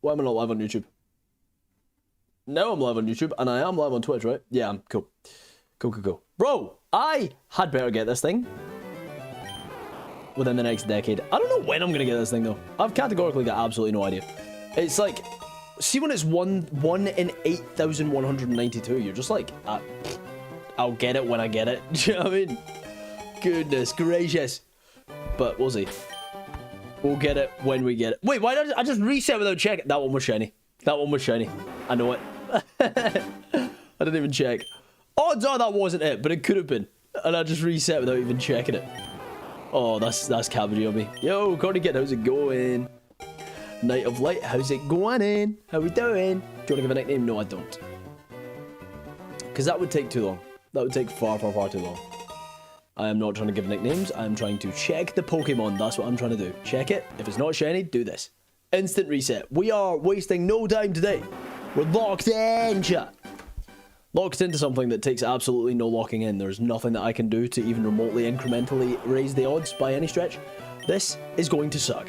Why am I not live on YouTube? Now I'm live on YouTube, and I am live on Twitch, right? Yeah, I'm cool. Cool. Bro, I had better get this thing within the next decade. I don't know when I'm gonna get this thing, though. I've categorically got absolutely no idea. It's like, see when it's one in 8,192, you're just like, I'll get it when I get it. Do you know what I mean? Goodness gracious. But we'll see. We'll get it when we get it. Wait, why did I just reset without checking? That one was shiny. That one was shiny. I know it. I didn't even check. Odds are that wasn't it, but it could have been. And I just reset without even checking it. Oh, that's cabbage on me. Yo, Corny Kid, how's it going? Night of Light, how's it going in? How we doing? Do you want to give a nickname? No, I don't. Because that would take too long. That would take far too long. I am not trying to give nicknames. I am trying to check the Pokemon. That's what I'm trying to do. Check it. If it's not shiny, do this. Instant reset. We are wasting no time today. We're locked in, chat. Locked into something that takes absolutely no locking in. There's nothing that I can do to even remotely incrementally raise the odds by any stretch. This is going to suck.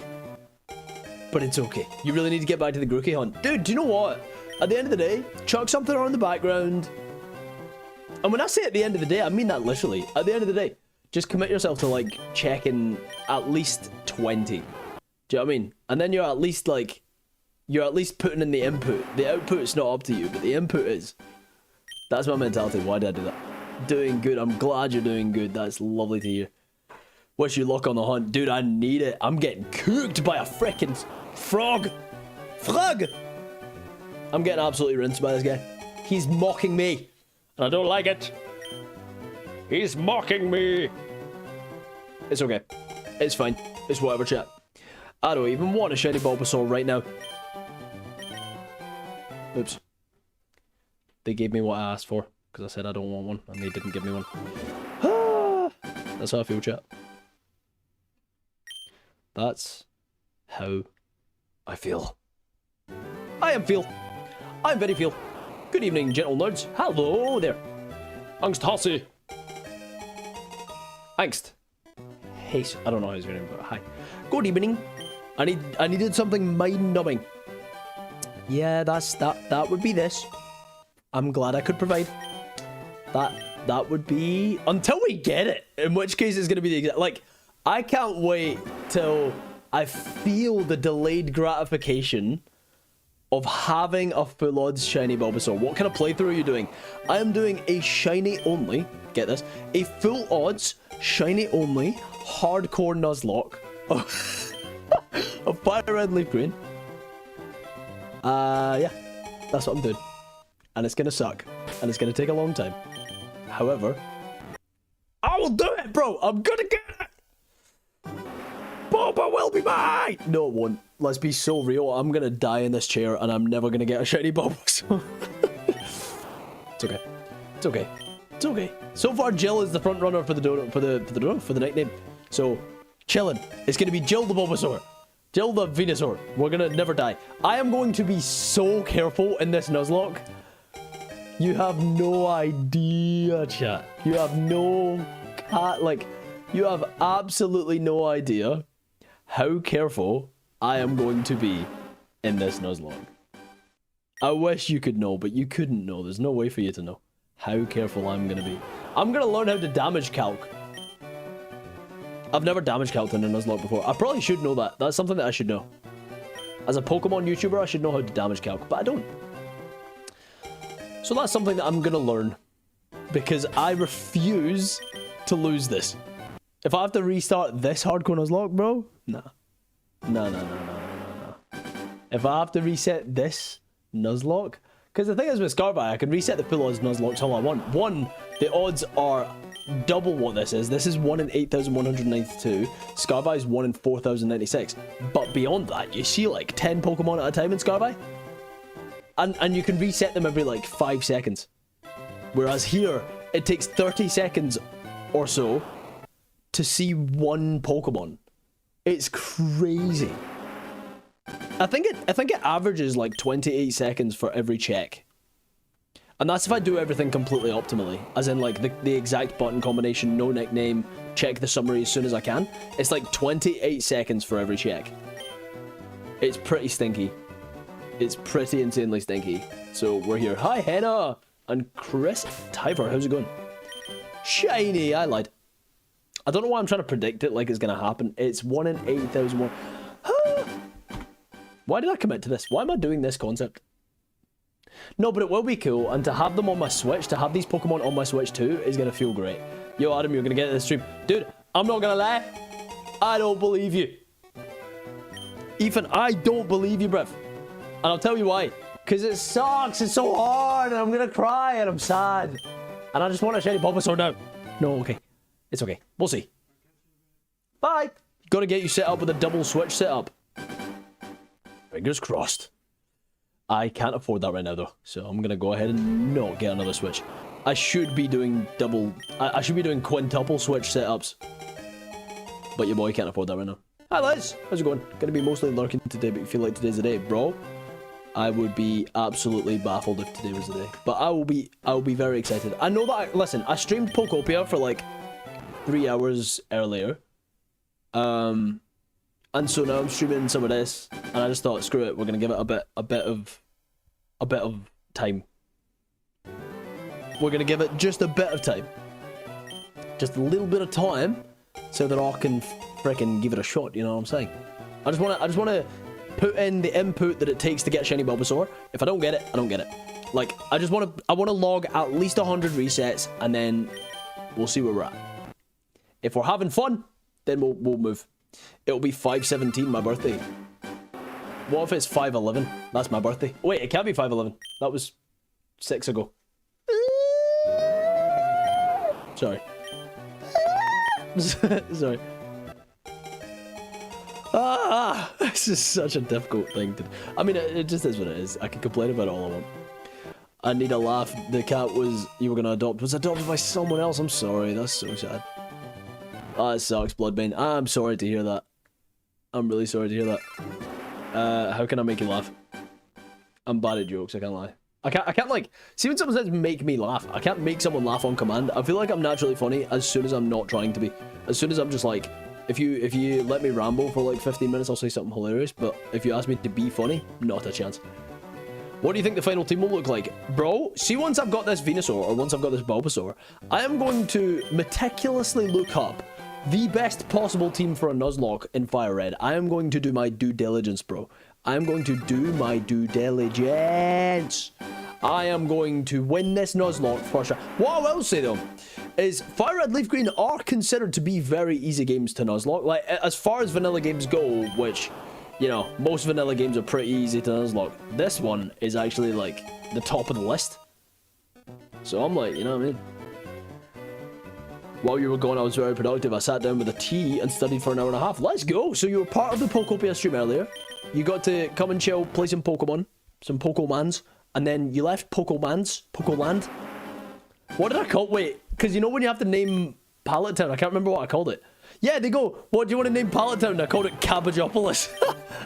But it's okay. You really need to get back to the Grookey hunt. Dude, do you know what? At the end of the day, chuck something on in the background. And when I say at the end of the day, I mean that literally. At the end of the day, just commit yourself to, like, checking at least 20. Do you know what I mean? And then you're at least putting in the input. The output's not up to you, but the input is. That's my mentality. Why did I do that? Doing good. I'm glad you're doing good. That's lovely to hear. Wish you luck on the hunt. Dude, I need it. I'm getting cooked by a frickin' frog. Frog! I'm getting absolutely rinsed by this guy. He's mocking me. And I don't like it. He's mocking me. It's okay. It's fine. It's whatever, chat. I don't even want a shiny Bulbasaur right now. Oops. They gave me what I asked for. Because I said I don't want one. And they didn't give me one. That's how I feel, chat. That's how I feel. I am feel. I'm very feel. Good evening, gentle nerds. Hello there. Angst Hossie. Angst. Hey, I don't know how he's going to, but hi. Good evening. I needed something mind-numbing. Yeah, that would be this. I'm glad I could provide. That would be until we get it. In which case it's going to be the exact, like, I can't wait till I feel the delayed gratification of having a full odds shiny Bulbasaur. What kind of playthrough are you doing? I am doing a shiny only, get this, a full odds, shiny only, hardcore Nuzlocke of FireRed Leaf Green. Yeah, that's what I'm doing. And it's gonna suck. And it's gonna take a long time. However, I will do it, bro! I'm gonna get it! Boba will be mine! No, it won't. Let's be so real. I'm gonna die in this chair and I'm never gonna get a shiny Bulbasaur. It's okay. It's okay. It's okay. So far, Jill is the front runner for the nickname. So, chillin'. It's gonna be Jill the Bulbasaur. Jill the Venusaur. We're gonna never die. I am going to be so careful in this Nuzlocke. You have no idea, chat. You have no you have absolutely no idea how careful I am going to be in this Nuzlocke. I wish you could know, but you couldn't know. There's no way for you to know how careful I'm gonna be. I'm gonna learn how to damage calc. I've never damage calced in a Nuzlocke before. I probably should know that. That's something that I should know. As a Pokemon YouTuber, I should know how to damage calc, but I don't. So that's something that I'm gonna learn. Because I refuse to lose this. If I have to restart this hardcore Nuzlocke, bro, nah. No. If I have to reset this Nuzlocke, because the thing is with Scarby, I can reset the full odds Nuzlocke all I want. One, the odds are double what this is. This is 1 in 8,192. Scarby is 1 in 4,096. But beyond that, you see like 10 Pokemon at a time in Scarby. And you can reset them every like 5 seconds. Whereas here, it takes 30 seconds or so to see one Pokemon. It's crazy. I think it averages like 28 seconds for every check. And that's if I do everything completely optimally. As in like the exact button combination, no nickname, check the summary as soon as I can. It's like 28 seconds for every check. It's pretty stinky. It's pretty insanely stinky. So we're here. Hi, Henna! And Chris Tyver, how's it going? Shiny! I lied. I don't know why I'm trying to predict it like it's going to happen. It's 1 in 8,001. Why did I commit to this? Why am I doing this concept? No, but it will be cool. And to have them on my Switch, to have these Pokemon on my Switch too, is going to feel great. Yo, Adam, you're going to get to the stream. Dude, I'm not going to lie. I don't believe you. Ethan, I don't believe you, bruv. And I'll tell you why. Because it sucks. It's so hard. And I'm going to cry. And I'm sad. And I just want a shiny Bulbasaur now. No, okay. It's okay. We'll see. Bye. Got to get you set up with a double Switch setup. Fingers crossed. I can't afford that right now, though. So I'm going to go ahead and not get another Switch. I should be doing I should be doing quintuple Switch setups. But your boy can't afford that right now. Hi, Liz. How's it going? Gonna be mostly lurking today, but you feel like today's the day, bro. I would be absolutely baffled if today was the day. But I will be very excited. I know that, listen, I streamed Pokopia for like 3 hours earlier. And so now I'm streaming some of this, and I just thought, screw it, we're gonna give it a bit of time. We're gonna give it just a bit of time. Just a little bit of time, so that I can freaking give it a shot, you know what I'm saying? I just wanna put in the input that it takes to get shiny Bulbasaur. If I don't get it, I don't get it. Like, I wanna log at least 100 resets, and then we'll see where we're at. If we're having fun, then we'll move. It'll be 5/17, my birthday. What if it's 5/11? That's my birthday. Wait, it can't be 5/11. That was 6 ago. Sorry. Sorry. This is such a difficult thing to... I mean, it just is what it is. I can complain about it all I want. I need a laugh. The cat you were going to adopt was adopted by someone else. I'm sorry. That's so sad. Oh, it sucks, Bloodbane. I'm sorry to hear that. I'm really sorry to hear that. How can I make you laugh? I'm bad at jokes, I can't lie. I can't like... See when someone says make me laugh, I can't make someone laugh on command. I feel like I'm naturally funny as soon as I'm not trying to be. As soon as I'm just like... If you let me ramble for like 15 minutes, I'll say something hilarious. But if you ask me to be funny, not a chance. What do you think the final team will look like? Bro, see once I've got this Venusaur, or once I've got this Bulbasaur, I am going to meticulously look up the best possible team for a Nuzlocke in FireRed. I am going to do my due diligence, bro. I am going to do my due diligence. I am going to win this Nuzlocke for sure. What I will say, though, is FireRed Leaf Green are considered to be very easy games to Nuzlocke. Like, as far as vanilla games go, which, you know, most vanilla games are pretty easy to Nuzlocke. This one is actually, like, the top of the list. So I'm like, you know what I mean? While you were gone, I was very productive. I sat down with a tea and studied for an hour and a half. Let's go! So you were part of the Pokopia stream earlier. You got to come and chill, play some Pokemon, some Pokemans, and then you left Pokoland. What did I call? Wait, because you know when you have to name Pallet Town, I can't remember what I called it. Yeah, they go, what do you want to name Pallet Town? I called it Cabbageopolis.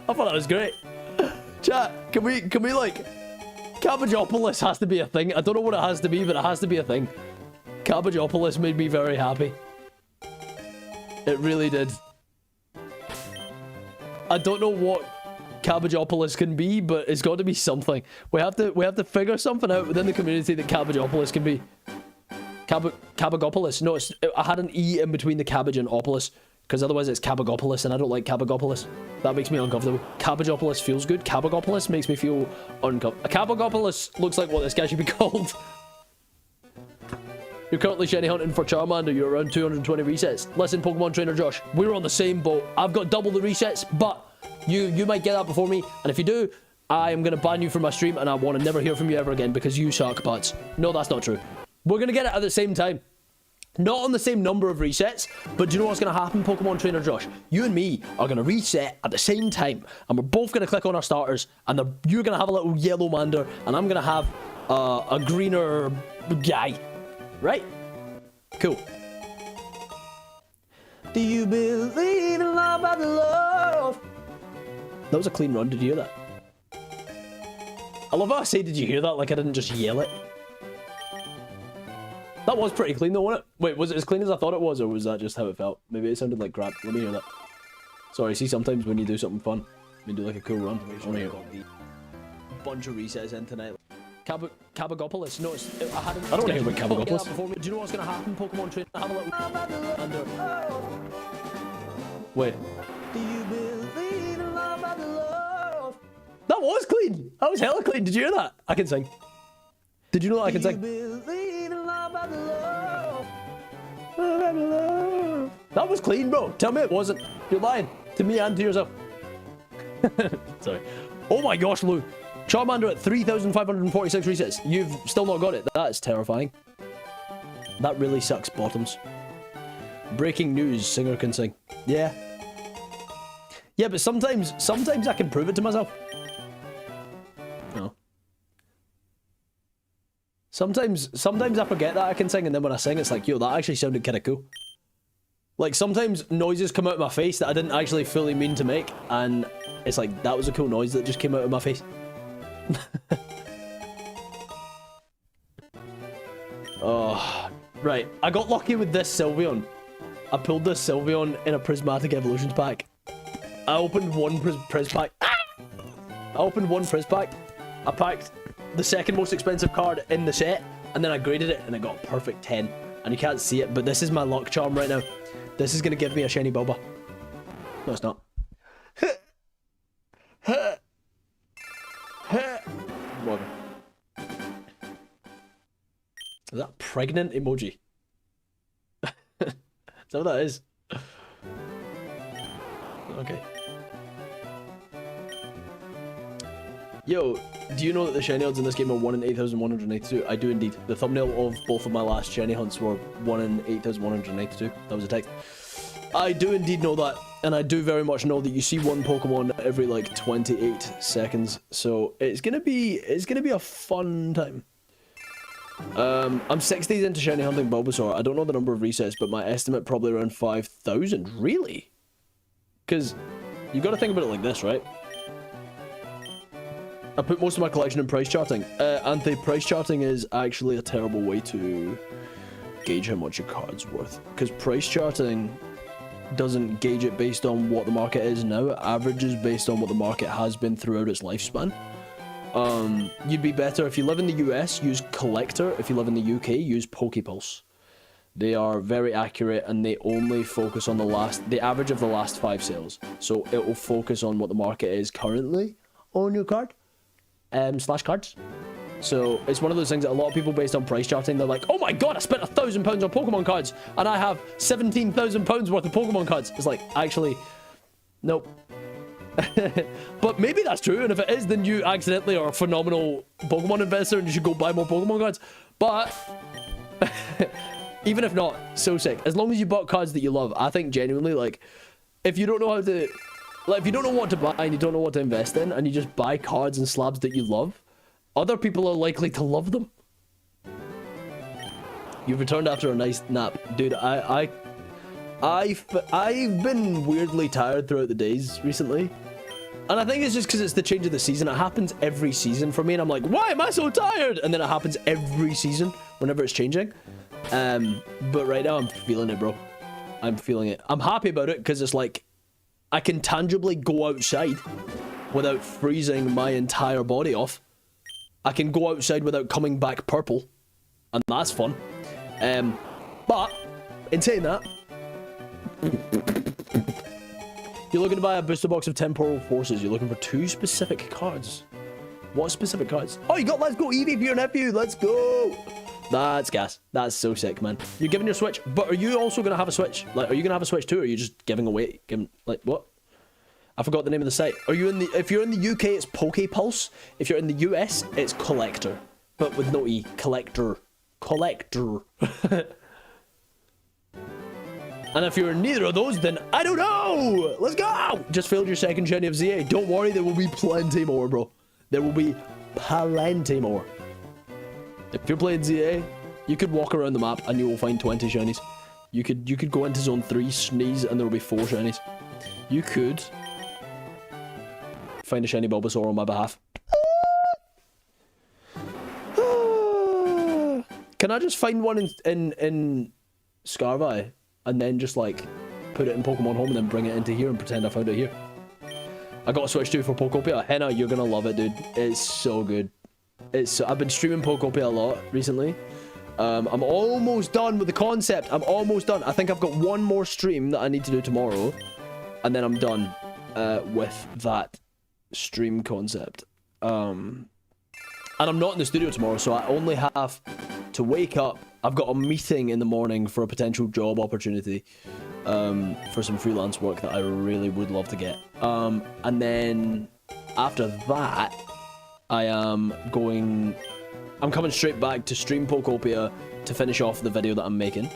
I thought that was great. Chat, can we like, Cabbageopolis has to be a thing. I don't know what it has to be, but it has to be a thing. Cabbageopolis made me very happy. It really did. I don't know what Cabbageopolis can be, but it's got to be something. We have to figure something out within the community that Cabbageopolis can be. Cabbagopolis. No, I had an E in between the cabbage and opolis, because otherwise it's Cabbagopolis, and I don't like Cabbagopolis. That makes me uncomfortable. Cabbageopolis feels good. Cabbagopolis makes me feel uncomfortable. Cabbagopolis looks like what this guy should be called. You're currently shiny hunting for Charmander. You're around 220 resets. Listen, Pokemon Trainer Josh, we're on the same boat. I've got double the resets, but you might get that before me. And if you do, I am going to ban you from my stream, and I want to never hear from you ever again because you suck butts. No, that's not true. We're going to get it at the same time. Not on the same number of resets, but do you know what's going to happen, Pokemon Trainer Josh? You and me are going to reset at the same time, and we're both going to click on our starters, and you're going to have a little yellow Mander, and I'm going to have a greener guy. Right? Cool. Do you believe in love after love? That was a clean run. Did you hear that? I love how I say, did you hear that? Like I didn't just yell it. That was pretty clean though, wasn't it? Wait, was it as clean as I thought it was, or was that just how it felt? Maybe it sounded like crap. Let me hear that. Sorry, see, sometimes when you do something fun, you do like a cool run. I want to hear it. bunch of resets in tonight. Cabagopolis. No, I hadn't. I don't want to hear about Cabagopolis. Do you know what's gonna happen? Pokemon Train. Have a little. Under. Wait. Do you believe in love after love? That was clean. That was hella clean. Did you hear that? I can sing. Did you know that I can sing? Believe in love after love. Love after love. That was clean, bro. Tell me it wasn't. You're lying to me and to yourself. Sorry. Oh my gosh, Lou. Charmander at 3,546 resets. You've still not got it. That is terrifying. That really sucks, Bottoms. Breaking news, singer can sing. Yeah. Yeah, but sometimes I can prove it to myself. No. Sometimes I forget that I can sing, and then when I sing, it's like, yo, that actually sounded kind of cool. Like, sometimes noises come out of my face that I didn't actually fully mean to make, and it's like, that was a cool noise that just came out of my face. Oh, right. I got lucky with this Sylveon. I pulled this Sylveon in a Prismatic Evolutions pack. I opened one Priz pack. I opened one Priz pack. I packed the second most expensive card in the set, and then I graded it, and I got a perfect 10. And you can't see it, but this is my luck charm right now. This is gonna give me a shiny Bulba. No, it's not. Whatever. Is that pregnant emoji? Is that what that is? Okay. Yo, do you know that the shiny odds in this game are 1 in 8,182? I do indeed. The thumbnail of both of my last shiny hunts were 1 in 8,182. That was a text. I do indeed know that, and I do very much know that you see one Pokemon every like 28 seconds. So it's gonna be a fun time. I'm 6 days into shiny hunting Bulbasaur. I don't know the number of resets, but my estimate probably around 5,000. Really? Because you got to think about it like this, right? I put most of my collection in price charting. Anti-price charting is actually a terrible way to gauge how much your card's worth. Because price charting doesn't gauge it based on what the market is now. It averages based on what the market has been throughout its lifespan. You'd be better if you live in the US, use Collector. If you live in the UK, use Pokepulse. They are very accurate, and they only focus on the average of the last 5 sales. So it will focus on what the market is currently on your card, slash cards. So it's one of those things that a lot of people, based on price charting, they're like, oh my god, I spent £1,000 on Pokemon cards, and I have £17,000 worth of Pokemon cards. It's like, actually, nope. But maybe that's true, and if it is, then you accidentally are a phenomenal Pokemon investor and you should go buy more Pokemon cards. But even if not, so sick. As long as you bought cards that you love, I think genuinely, like, if you don't know how to, like, if you don't know what to buy and you don't know what to invest in, and you just buy cards and slabs that you love, other people are likely to love them. You've returned after a nice nap, dude. I've been weirdly tired throughout the days recently. And I think it's just because it's the change of the season. It happens every season for me, and I'm like, why am I so tired? And then it happens every season whenever it's changing. But right now I'm feeling it, bro. I'm feeling it. I'm happy about it because it's like I can tangibly go outside without freezing my entire body off. I can go outside without coming back purple, and that's fun. But in saying that, you're looking to buy a booster box of Temporal Forces. You're looking for 2 specific cards. What specific cards? Oh, you got Let's Go Eevee for your nephew. Let's go. That's gas. That's so sick, man. You're giving your Switch, but are you also gonna have a Switch? Like, are you gonna have a Switch too, or are you just giving away? Like, what? I forgot the name of the site. Are you in the? If you're in the UK, it's Pokepulse. If you're in the US, it's Collector, but with no E. Collector. Collector. And if you're neither of those, then I don't know. Let's go. Just filled your second shiny of ZA. Don't worry, there will be plenty more, bro. There will be plenty more. If you're playing ZA, you could walk around the map and you will find 20 shinies. You could go into zone 3, sneeze, and there will be 4 shinies. You could find a shiny Bulbasaur on my behalf. Can I just find one in Scarvi and then just like put it in Pokemon Home and then bring it into here and pretend I found it here? I got a Switch 2 for Pokopia. Henna, you're gonna love it, dude. It's so good. I've been streaming Pokopia a lot recently. I'm almost done with the concept. I'm almost done. I think I've got one more stream that I need to do tomorrow, and then I'm done with that stream concept. And I'm not in the studio tomorrow, so I only have to wake up. I've got a meeting in the morning for a potential job opportunity, for some freelance work that I really would love to get. And then after that, I'm coming straight back to stream Pokopia to finish off the video that I'm making.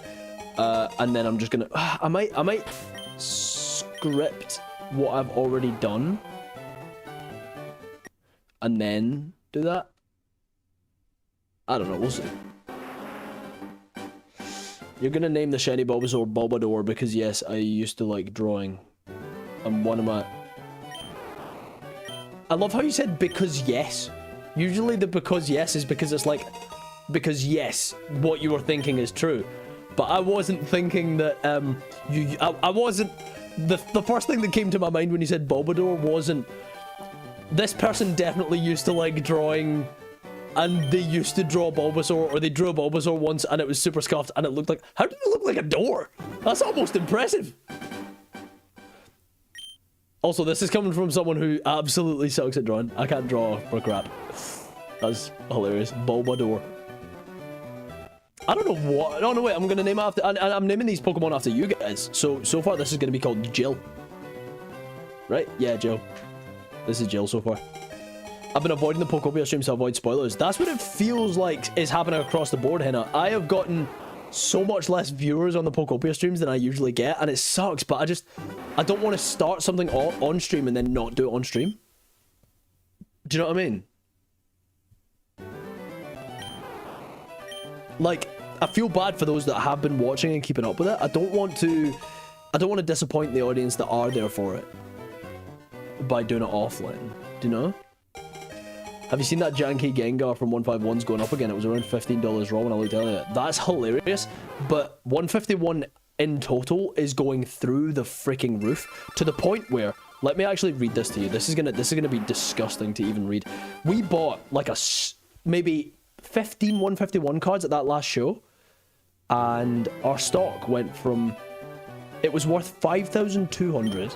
And then I'm just gonna, I might script what I've already done and then do that. I don't know, we'll see. You're gonna name the shiny Bulbasaur Bulbasaur because yes, I used to like drawing. And one of my... I love how you said because yes. Usually the because yes is because it's like, because yes, what you were thinking is true. But I wasn't thinking that, I wasn't, the first thing that came to my mind when you said Bulbasaur wasn't, this person definitely used to like drawing, and they used to draw Bulbasaur, or they drew a Bulbasaur once and it was super scuffed and it looked like, how did it look like a door? That's almost impressive. Also, this is coming from someone who absolutely sucks at drawing. I can't draw for crap. That's hilarious. Bulbasaur. I don't know what. Oh no, wait. I'm gonna name it after. I'm naming these Pokemon after you guys. So far, this is gonna be called Jill. Right? Yeah, Jill. This is Jill so far. I've been avoiding the Pokopia streams to avoid spoilers. That's what it feels like is happening across the board, Henna. I have gotten so much less viewers on the Pokopia streams than I usually get, and it sucks, but I don't want to start something on stream and then not do it on stream. Do you know what I mean? Like, I feel bad for those that have been watching and keeping up with it. I don't want to disappoint the audience that are there for it by doing it offline. Do you know? Have you seen that janky Gengar from 151's going up again? It was around $15 raw when I looked earlier. That's hilarious, but 151 in total is going through the freaking roof to the point where, let me actually read this to you. This is gonna be disgusting to even read. We bought like maybe 15 151 cards at that last show, and our stock went from, it was worth 5,200.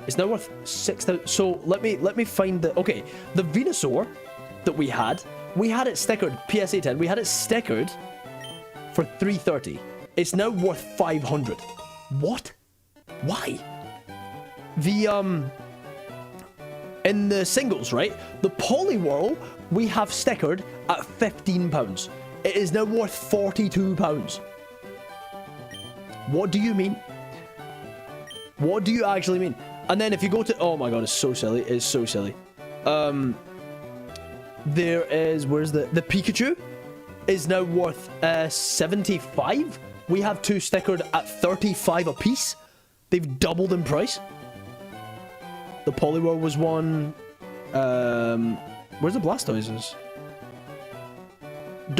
It's now worth 6,000. So let me find the, okay, the Venusaur that we had it stickered, PSA 10, we had it stickered for 330. It's now worth 500. What? Why? The, in the singles, right? The Poliwhirl we have stickered at £15. It is now worth £42. What do you mean? What do you actually mean? And then if you go to, oh my god, it's so silly. It's so silly. There is, where's the Pikachu is now worth 75. We have two stickered at 35 a piece. They've doubled in price. The Poliwhirl was one. Where's the Blastoises?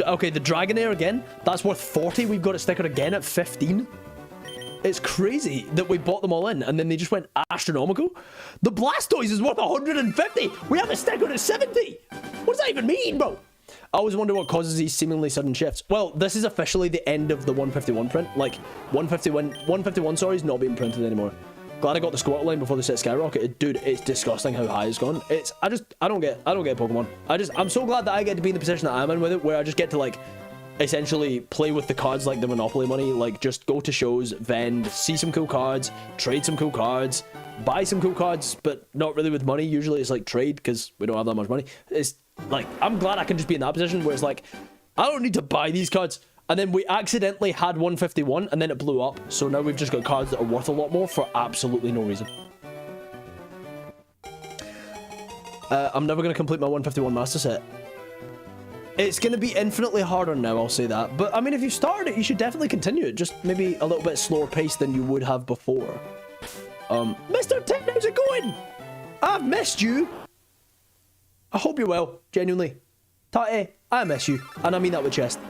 Okay, the Dragonair again. That's worth 40. We've got it stickered again at 15. It's crazy that we bought them all in and then they just went astronomical. The Blastoise is worth 150. We have it stickered at 70. What does that even mean, bro? I always wonder what causes these seemingly sudden shifts. Well, this is officially the end of the 151 print. Like, 151, sorry, is not being printed anymore. Glad I got the Squirtle line before the set skyrocketed. Dude, it's disgusting how high it's gone. I don't get Pokemon. I'm so glad that I get to be in the position that I'm in with it, where I just get to, like, essentially play with the cards like the Monopoly money. Like, just go to shows, vend, see some cool cards, trade some cool cards, buy some cool cards, but not really with money. Usually it's like trade, because we don't have that much money. It's like, I'm glad I can just be in that position where it's like, I don't need to buy these cards. And then we accidentally had 151 and then it blew up. So now we've just got cards that are worth a lot more for absolutely no reason. I'm never going to complete my 151 master set. It's going to be infinitely harder now, I'll say that. But I mean, if you started it, you should definitely continue it. Just maybe a little bit slower pace than you would have before. Mr. Tim, how's it going? I've missed you. I hope you're well, genuinely. Tate, I miss you. And I mean that with chest.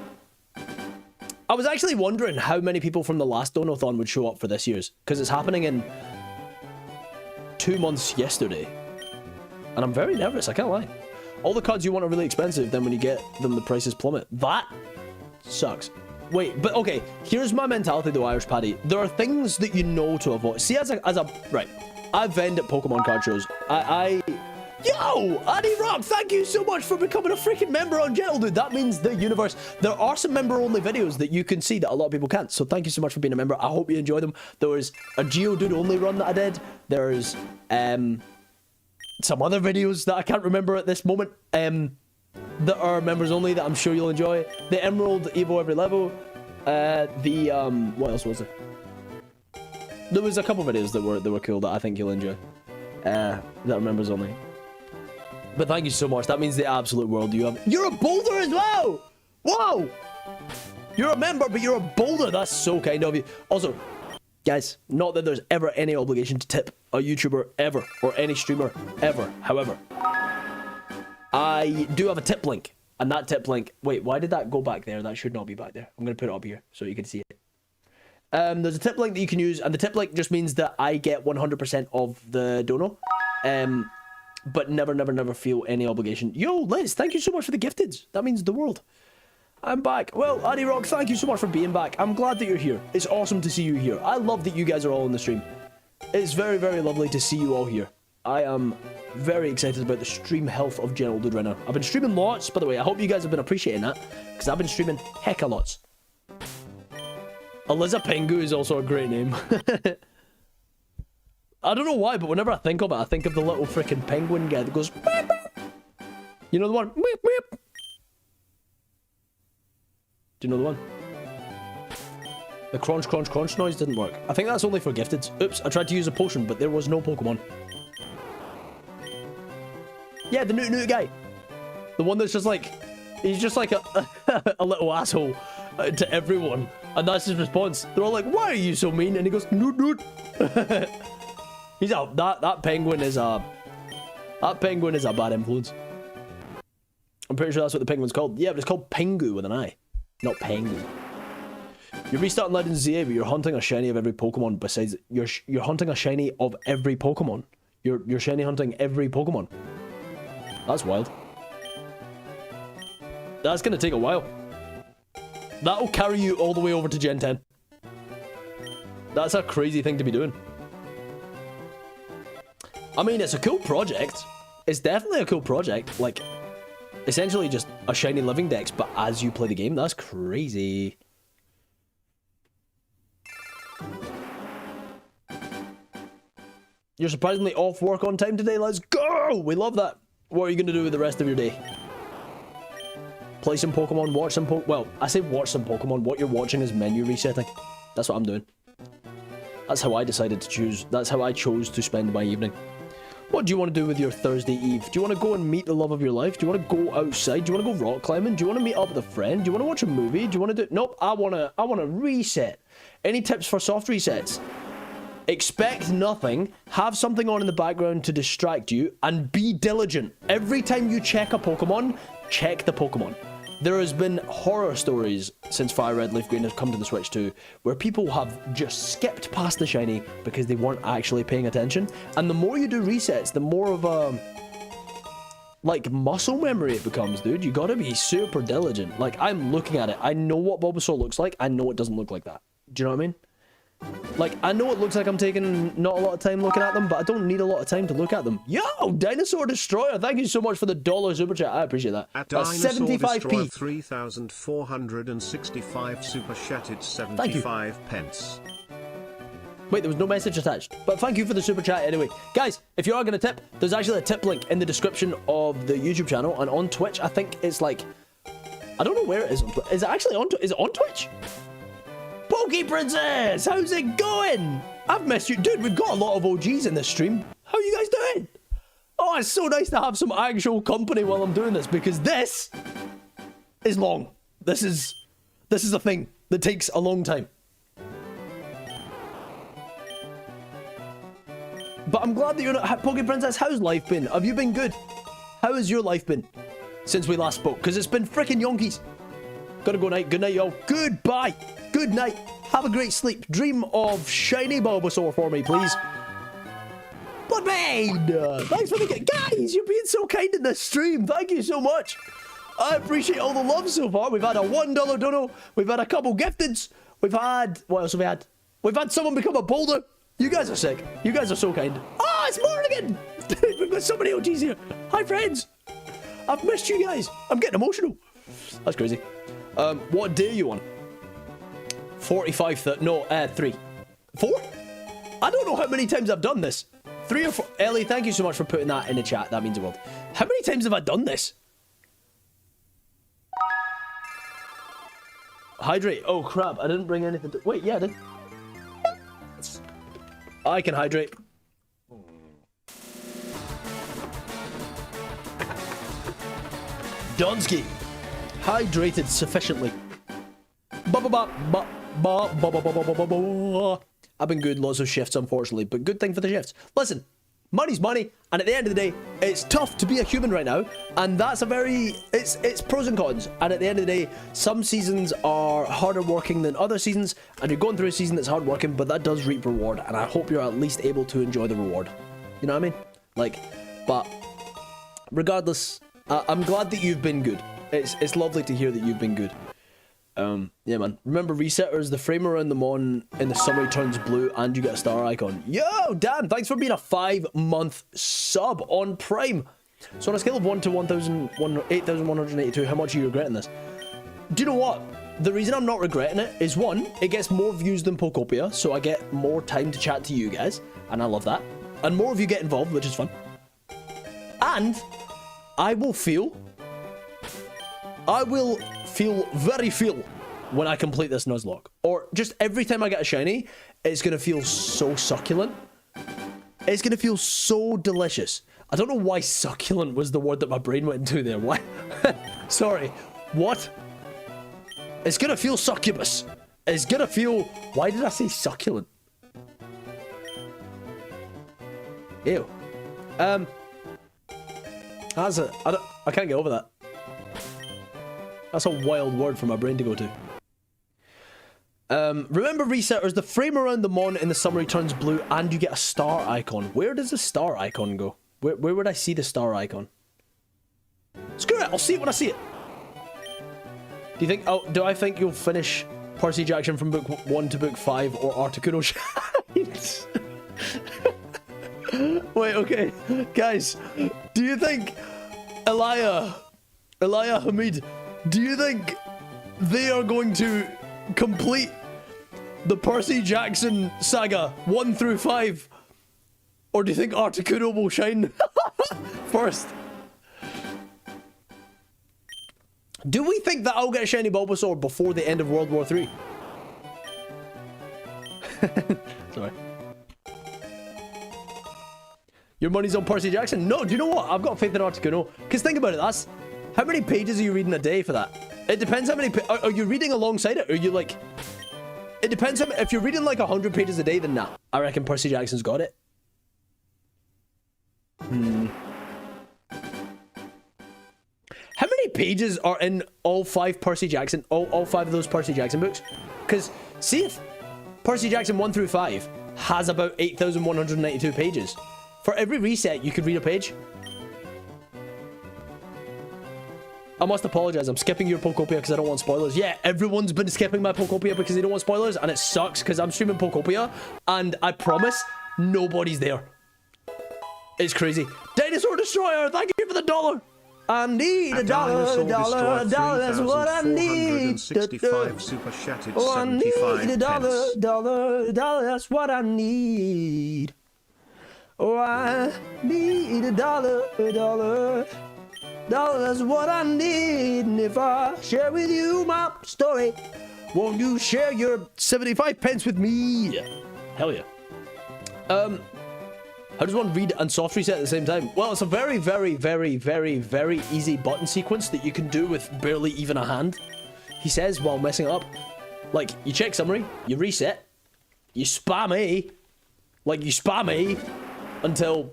I was actually wondering how many people from the last Donathon would show up for this year's. Because it's happening in 2 months yesterday. And I'm very nervous, I can't lie. All the cards you want are really expensive, then when you get them, the prices plummet. That sucks. Wait, but okay, here's my mentality though, Irish Paddy. There are things that you know to avoid. See, right, I vend at Pokemon card shows. Yo, Addy Rock, thank you so much for becoming a freaking member on Gentle Dude. That means the universe. There are some member-only videos that you can see that a lot of people can't. So thank you so much for being a member. I hope you enjoy them. There was a Geodude-only run that I did. There's some other videos that I can't remember at this moment that are members only that I'm sure you'll enjoy. The Emerald Evo every level. What else was there? There was a couple videos that were cool that I think you'll enjoy. That are members only. But thank you so much. That means the absolute world. You're a boulder as well. Whoa. You're a member, but you're a boulder. That's so kind of you. Also, guys, not that there's ever any obligation to tip a YouTuber ever or any streamer ever. However, I do have a tip link, and that tip link. Wait, why did that go back there? That should not be back there. I'm gonna put it up here so you can see it. There's a tip link that you can use, and the tip link just means that I get 100% of the dono. But never feel any obligation. Yo, Liz, thank you so much for the gifteds. That means the world. I'm back. Well, Addy Rock, thank you so much for being back. I'm glad that you're here. It's awesome to see you here. I love that you guys are all in the stream. It's very lovely to see you all here. I am very excited about the stream health of Gentle Dude right now. I've been streaming lots, by the way. I hope you guys have been appreciating that, because I've been streaming hecka lots. Eliza Pengu is also a great name. I don't know why, but whenever I think of it, I think of the little freaking penguin guy that goes... Beep, beep. You know the one? Beep, beep. Do you know the one? The crunch noise didn't work. I think that's only for gifteds. Oops, I tried to use a potion, but there was no Pokemon. Yeah, the Newt guy. The one that's just like... He's just like a little asshole to everyone. And that's his response. They're all like, why are you so mean? And he goes, Newt. He's out. That penguin is a bad influence. I'm pretty sure that's what the penguin's called. Yeah, but it's called Pengu with an I, not Pengu. You're restarting Legends ZA, but you're hunting a shiny of every Pokemon. Besides, you're hunting a shiny of every Pokemon. You're shiny hunting every Pokemon. That's wild. That's gonna take a while. That'll carry you all the way over to Gen 10. That's a crazy thing to be doing. I mean, it's a cool project. It's definitely a cool project. Like, essentially just a shiny living dex, but as you play the game, that's crazy. You're surprisingly off work on time today. Let's go! We love that. What are you going to do with the rest of your day? Play some Pokemon, watch some well, I say watch some Pokemon. What you're watching is menu resetting. That's what I'm doing. That's how I decided to choose. That's how I chose to spend my evening. What do you want to do with your Thursday Eve? Do you want to go and meet the love of your life? Do you want to go outside? Do you want to go rock climbing? Do you want to meet up with a friend? Do you want to watch a movie? Do you want to do... Nope, I want to reset. Any tips for soft resets? Expect nothing, have something on in the background to distract you, and be diligent. Every time you check a Pokemon, check the Pokemon. There has been horror stories since FireRed Leaf Green has come to the Switch 2, where people have just skipped past the shiny because they weren't actually paying attention. And the more you do resets, the more of a... like, muscle memory it becomes, dude. You gotta be super diligent. Like, I'm looking at it. I know what Bulbasaur looks like. I know it doesn't look like that. Do you know what I mean? Like, I know it looks like I'm taking not a lot of time looking at them, but I don't need a lot of time to look at them. Yo, Dinosaur Destroyer, thank you so much for the $1 super chat. I appreciate that. At That's Dinosaur 75p. Destroyer 3,465 super chatted 75 pence. Wait, there was no message attached. But thank you for the super chat anyway. Guys, if you are going to tip, there's actually a tip link in the description of the YouTube channel. And on Twitch, I think it's like... I don't know where it is on Twitch. Is it actually on Twitch? Is it on Twitch? Poke Princess, how's it going? I've missed you. Dude, we've got a lot of OGs in this stream. How are you guys doing? Oh, it's so nice to have some actual company while I'm doing this, because this is long. This is a thing that takes a long time. But I'm glad that you're not... Poke Princess, how's life been? Have you been good? How has your life been since we last spoke? Because it's been freaking yonkies. Gotta go night. Good night, y'all. Goodbye. Good night. Have a great sleep. Dream of shiny Bulbasaur for me, please. Blood Jermaine! Thanks for the guys. You're being so kind in this stream. Thank you so much. I appreciate all the love so far. We've had a $1 dono. We've had a couple gifteds. We've had... What else have we had? We've had someone become a boulder. You guys are sick. You guys are so kind. Oh, it's Morrigan! We've got so many OGs here. Hi, friends. I've missed you guys. I'm getting emotional. That's crazy. What day are you on? 45... No, 3. 4? I don't know how many times I've done this. 3 or 4. Ellie, thank you so much for putting that in the chat. That means the world. How many times have I done this? Hydrate. Oh, crap. I didn't bring anything to... Wait, yeah, I did. I can hydrate. Donsky. Hydrated sufficiently. I've been good, lots of shifts, unfortunately, but good thing for the shifts. Listen, money's money, and at the end of the day, it's tough to be a human right now, and that's a very... It's pros and cons, and at the end of the day, some seasons are harder working than other seasons, and you're going through a season that's hard working, but that does reap reward, and I hope you're at least able to enjoy the reward. You know what I mean? Like, but regardless, I'm glad that you've been good. It's lovely to hear that you've been good. Yeah, man. Remember resetters, the frame around them on in the summary turns blue and you get a star icon. Yo, Dan, thanks for being a 5-month sub on Prime. So on a scale of 1 to 8,182, how much are you regretting this? Do you know what? The reason I'm not regretting it is, 1, it gets more views than Pokopia, so I get more time to chat to you guys, and I love that. And more of you get involved, which is fun. And I will feel very feel when I complete this Nuzlocke. Or just every time I get a shiny, it's going to feel so succulent. It's going to feel so delicious. I don't know why succulent was the word that my brain went into there. Why? Sorry. What? It's going to feel succubus. It's going to feel... Why did I say succulent? Ew. That's a... I can't get over that. That's a wild word for my brain to go to. Remember resetters, the frame around the mon in the summary turns blue and you get a star icon. Where does the star icon go? Where would I see the star icon? Screw it, I'll see it when I see it. Do you think... Oh, do I think you'll finish Percy Jackson from book 1 to book 5 or Articuno Shines? Wait, okay. Guys, do you think Elia Hamid, do you think they are going to complete the Percy Jackson saga 1 through 5? Or do you think Articuno will shine first? Do we think that I'll get a shiny Bulbasaur before the end of World War 3? Sorry. Your money's on Percy Jackson? No, do you know what? I've got faith in Articuno. Because think about it, that's... How many pages are you reading a day for that? It depends how many... Are you reading alongside it? Or are you like... It depends how... If you're reading like 100 pages a day, then nah. I reckon Percy Jackson's got it. How many pages are in all 5 Percy Jackson... All 5 of those Percy Jackson books? Because, see if Percy Jackson 1 through 5 has about 8,192 pages. For every reset, you could read a page. I must apologize. I'm skipping your Pokopia because I don't want spoilers. Yeah, everyone's been skipping my Pokopia because they don't want spoilers, and it sucks because I'm streaming Pokopia, and I promise nobody's there. It's crazy. Dinosaur Destroyer, thank you for the $1. I need a dollar, that's what I need. Super chatted Oh, I need 75 a dollar, pence. that's what I need. Oh, I need a dollar, that's what I need. And if I share with you my story, won't you share your 75 pence with me? Hell yeah. How does one read and soft reset at the same time? Well, it's a very, very, very, very, very easy button sequence that you can do with barely even a hand. He says while messing up. Like, you check summary, you reset, you spam A, like you spam A until...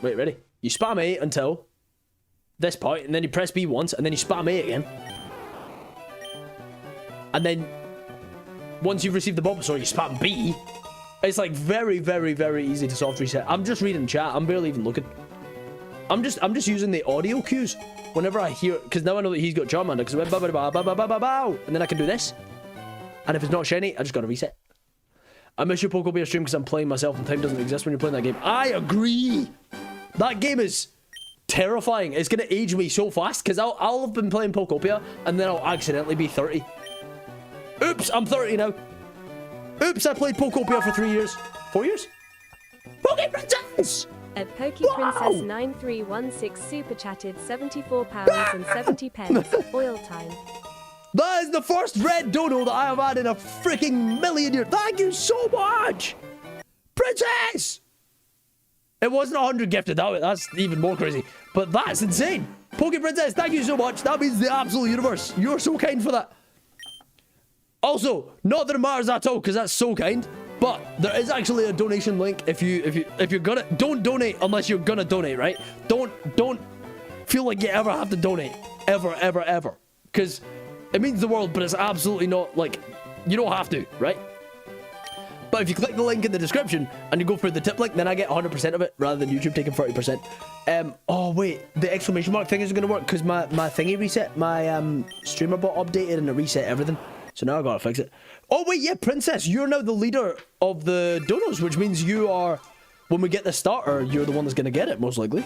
Wait, ready? You spam A until this point, and then you press B once, and then you spam A again. And then, once you've received the Bulbasaur, you spam B, It's like very, very, very easy to soft reset. I'm just reading chat. I'm barely even looking. I'm just using the audio cues whenever I hear, because now I know that he's got Charmander, because it went bow, and then I can do this. And if it's not shiny, I just gotta reset. I miss your Pokemon stream because I'm playing myself and time doesn't exist when you're playing that game. I agree. That game is terrifying. It's gonna age me so fast because I'll have been playing Pokopia and then I'll accidentally be 30. Oops, I'm 30 now. Oops, I played Pokopia for 3 years. 4 years? Poke Princess! At Princess 9316 super chatted £74 and 70 pence. Oil time. That is the first red dono that I have had in a freaking million years. Thank you so much! Princess! It wasn't 100 gifted, that's even more crazy. But that's insane. Poke Princess, thank you so much. That means the absolute universe. You're so kind for that. Also, not that it matters at all, because that's so kind. But there is actually a donation link if you're gonna don't donate unless you're gonna donate, right? Don't feel like you ever have to donate. Ever. Because it means the world, but it's absolutely not like you don't have to, right? But if you click the link in the description and you go for the tip link, then I get 100% of it rather than YouTube taking 30%. Oh wait, the exclamation mark thing isn't gonna work because my thingy reset, my streamer bot updated and it reset everything. So now I gotta fix it. Oh wait, yeah, Princess, you're now the leader of the donos, which means you are, when we get the starter, you're the one that's gonna get it, most likely.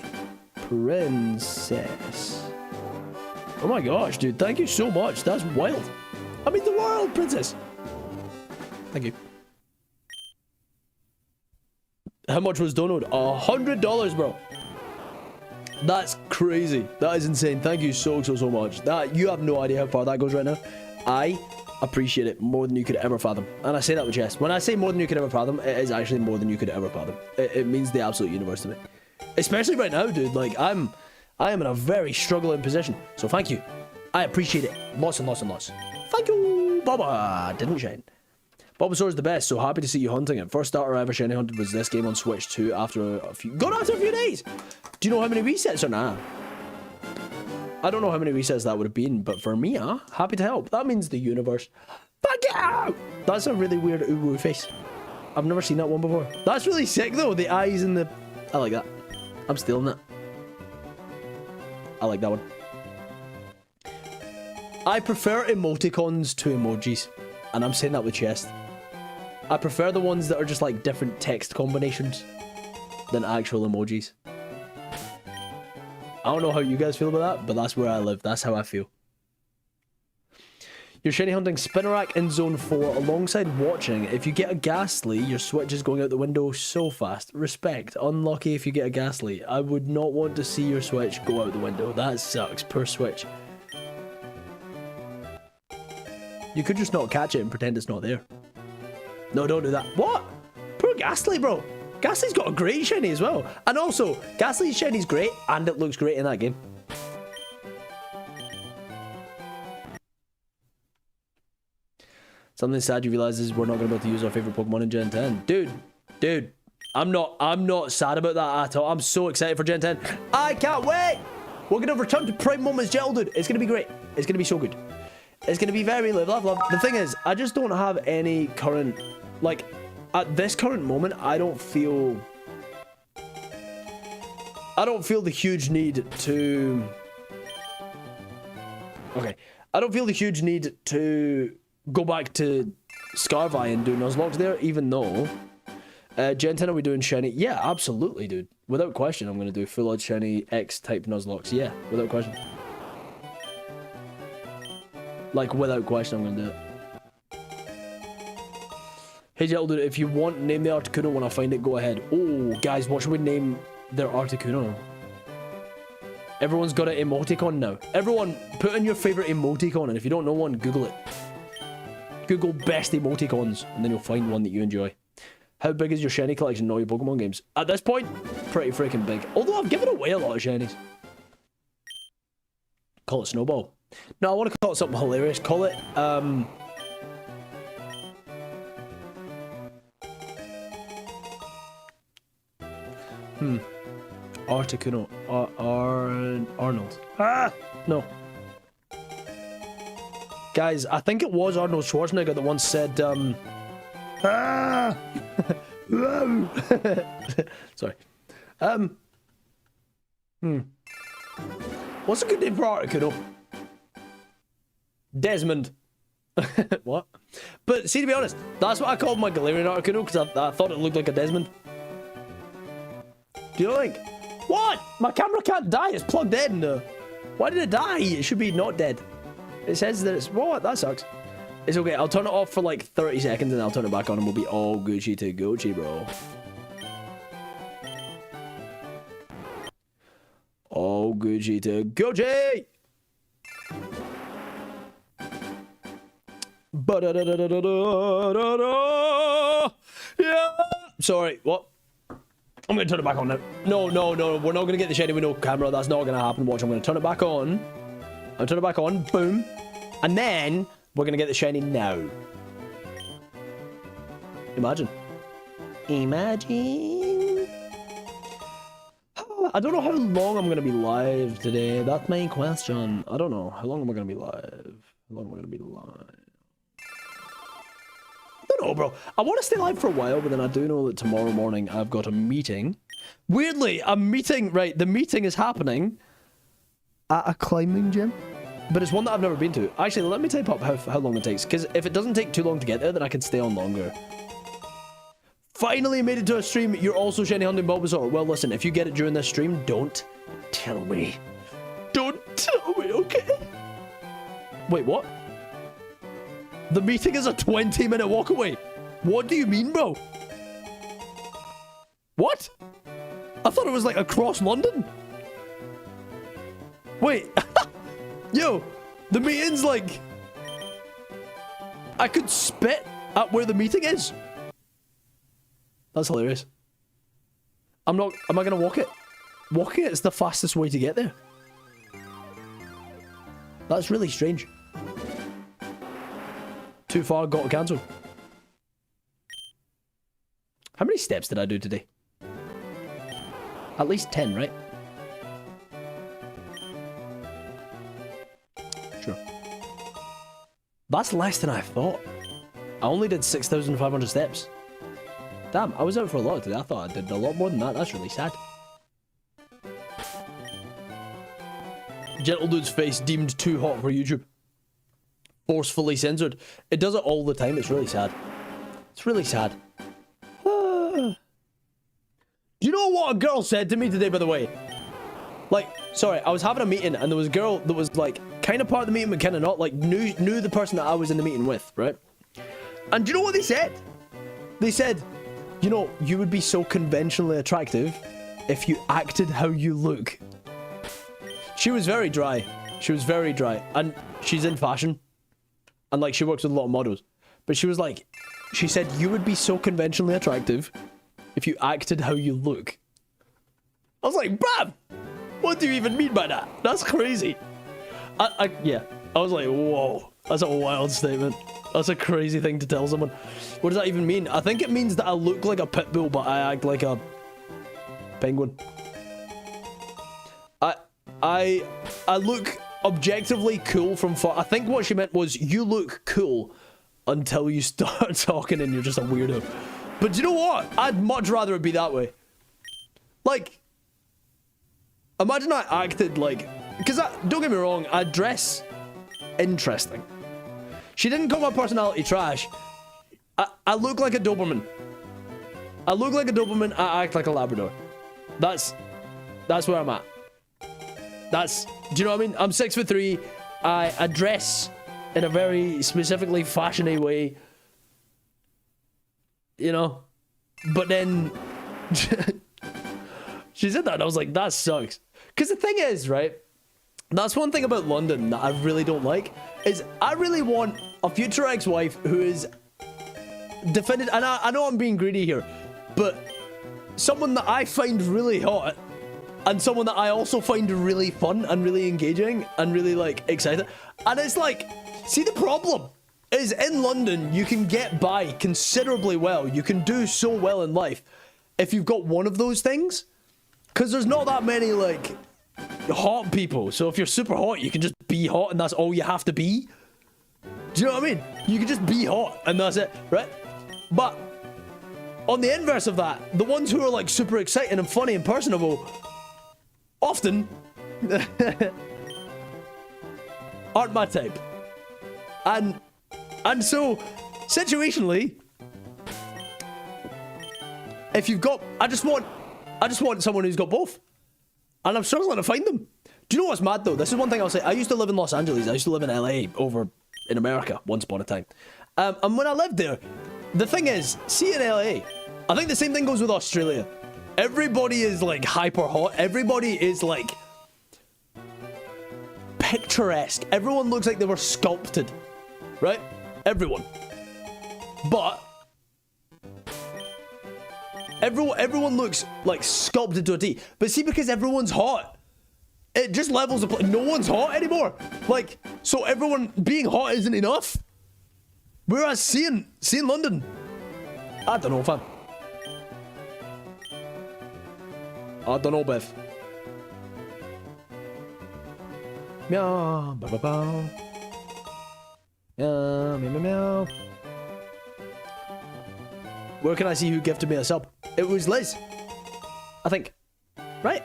Princess. Oh my gosh, dude, thank you so much. That's wild. I mean the world, Princess. Thank you. How much was donoed? $100, bro. That's crazy. That is insane. Thank you so much. That, you have no idea how far that goes right now. I appreciate it more than you could ever fathom. And I say that with chest. When I say more than you could ever fathom, it is actually more than you could ever fathom. It means the absolute universe to me. Especially right now, dude. Like, I am in a very struggling position. So thank you. I appreciate it. Lots and lots and lots. Thank you, Baba. Didn't shine. Bulbasaur is the best, so happy to see you hunting it. First starter I ever shiny hunted was this game on Switch 2 after a few days. Do you know how many resets are now? I don't know how many resets that would have been, but for me, happy to help. That means the universe. Thank you! That's a really weird uwu face. I've never seen that one before. That's really sick though, the eyes and the... I like that. I'm stealing that. I like that one. I prefer emoticons to emojis, and I'm saying that with chest. I prefer the ones that are just like different text combinations than actual emojis. I don't know how you guys feel about that, but that's where I live. That's how I feel. You're shiny hunting Spinnerack in Zone 4 alongside watching. If you get a Ghastly, your Switch is going out the window so fast. Respect. Unlucky if you get a Ghastly. I would not want to see your Switch go out the window. That sucks. Poor Switch. You could just not catch it and pretend it's not there. No, don't do that. What? Poor Ghastly, bro. Ghastly's got a great shiny as well. And also, Ghastly's shiny's great, and it looks great in that game. Something sad you realise is we're not going to be able to use our favourite Pokemon in Gen 10. Dude, I'm not sad about that at all. I'm so excited for Gen 10. I can't wait! We're going to return to Prime Moments Gel, dude. It's going to be great. It's going to be so good. It's going to be very live, love. The thing is, I just don't have any current... Like, at this current moment, I don't feel the huge need to... Okay. I don't feel the huge need to go back to Scarvi and do Nuzlocke there, even though... Gen 10, are we doing shiny? Yeah, absolutely, dude. Without question, I'm going to do full-on shiny X-type Nuzlocks. Yeah, without question. Like, without question, I'm going to do it. Hey, Gentleman, if you want, name the Articuno when I find it, go ahead. Oh, guys, what should we name their Articuno? Everyone's got an emoticon now. Everyone, put in your favourite emoticon, and if you don't know one, Google it. Google best emoticons, and then you'll find one that you enjoy. How big is your shiny collection in all your Pokemon games? At this point, pretty freaking big. Although I've given away a lot of shinies. Call it Snowball. No, I want to call it something hilarious. Call it, Articuno. Arnold. Ah! No. Guys, I think it was Arnold Schwarzenegger that once said, Sorry. What's a good name for Articuno? Desmond. What? But see, to be honest, that's what I called my Galarian Articuno because I thought it looked like a Desmond. Do you think? What? My camera can't die. It's plugged in. Why did it die? It should be not dead. It says that it's... What? That sucks. It's okay. I'll turn it off for like 30 seconds and I'll turn it back on and we'll be all Gucci to Gucci, bro. All Gucci to Gucci! Yeah. Sorry, what? I'm gonna turn it back on now. No, we're not gonna get the shiny with no camera. That's not gonna happen. Watch, I'm gonna turn it back on. I'll turn it back on. Boom. And then we're gonna get the shiny now. Imagine. Imagine. I don't know how long I'm gonna be live today. That's my question. I don't know. How long am I gonna be live? How long am I gonna be live? I don't know, bro. I want to stay live for a while, but then I do know that tomorrow morning I've got a meeting. Weirdly, a meeting, right, the meeting is happening at a climbing gym. But it's one that I've never been to. Actually, let me type up how long it takes, because if it doesn't take too long to get there, then I can stay on longer. Finally made it to a stream. You're also shiny hunting Bulbasaur. Well, listen, if you get it during this stream, don't tell me. Don't tell me, okay? Wait, what? The meeting is a 20-minute walk away. What do you mean, bro? What? I thought it was like across London. Wait. Yo, the meeting's like... I could spit at where the meeting is. That's hilarious. Am I gonna walk it? Walking it is the fastest way to get there. That's really strange. Too far, got to cancel. How many steps did I do today? At least 10, right? Sure. That's less than I thought. I only did 6,500 steps. Damn, I was out for a lot today. I thought I did a lot more than that. That's really sad. Gentle Dude's face deemed too hot for YouTube. Forcefully censored. It does it all the time. It's really sad. It's really sad. Do you know what a girl said to me today, by the way? Like, sorry, I was having a meeting and there was a girl that was like kind of part of the meeting but kind of not. Like knew the person that I was in the meeting with, right? And do you know what they said? They said, you know, you would be so conventionally attractive if you acted how you look. She was very dry. She was very dry. And she's in fashion. And like, she works with a lot of models. But she was like, she said, you would be so conventionally attractive if you acted how you look. I was like, bruv, what do you even mean by that? That's crazy. Yeah, I was like, whoa, that's a wild statement. That's a crazy thing to tell someone. What does that even mean? I think it means that I look like a pit bull, but I act like a penguin. I look objectively cool from far. I think what she meant was you look cool until you start talking and you're just a weirdo. But do you know what? I'd much rather it be that way. Like, imagine I acted like... Because, don't get me wrong, I dress interesting. She didn't call my personality trash. I look like a Doberman. I look like a Doberman, I act like a Labrador. That's where I'm at. Do you know what I mean? I'm 6'3". I dress in a very specifically fashiony way. You know? But then... she said that and I was like, that sucks. Because the thing is, right? That's one thing about London that I really don't like. Is I really want a future ex-wife who is... defended... And I know I'm being greedy here. But... someone that I find really hot... and someone that I also find really fun and really engaging and really, like, excited. And it's like, see, the problem is in London, you can get by considerably well. You can do so well in life if you've got one of those things. Because there's not that many, like, hot people. So if you're super hot, you can just be hot and that's all you have to be. Do you know what I mean? You can just be hot and that's it, right? But on the inverse of that, the ones who are like super exciting and funny and personable often aren't my type. And so situationally, if you've got, I just want someone who's got both. And I'm struggling to find them. Do you know what's mad though? This is one thing I'll say. I used to live in Los Angeles. I used to live in LA over in America once upon a time. And when I lived there, the thing is, see in LA, I think the same thing goes with Australia. Everybody is like hyper hot. Everybody is like picturesque. Everyone looks like they were sculpted, right? Everyone. But everyone looks like sculpted to a T. But see, because everyone's hot, it just levels the play. No one's hot anymore. Like, so everyone being hot isn't enough. Whereas seeing London, I don't know, fam. I don't know, Bev. Meow, ba ba ba. Meow, meow, meow, meow. Where can I see who gifted me a sub? It was Liz, I think. Right?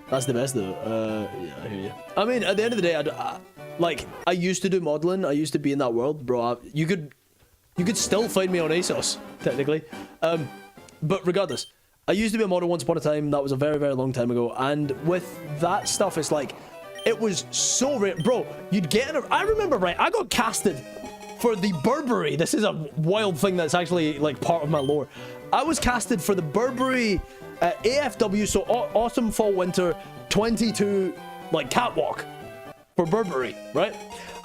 That's the best though. Yeah, I hear you. I mean, at the end of the day, I used to do modeling. I used to be in that world, bro. You could still find me on ASOS, technically. But regardless, I used to be a model once upon a time. That was a very, very long time ago. And with that stuff, it's like, it was so rare. Bro, you'd get in I remember, right, I got casted for the Burberry. This is a wild thing that's actually, like, part of my lore. I was casted for the Burberry AFW, so Autumn, Fall, Winter 22, like, catwalk for Burberry, right?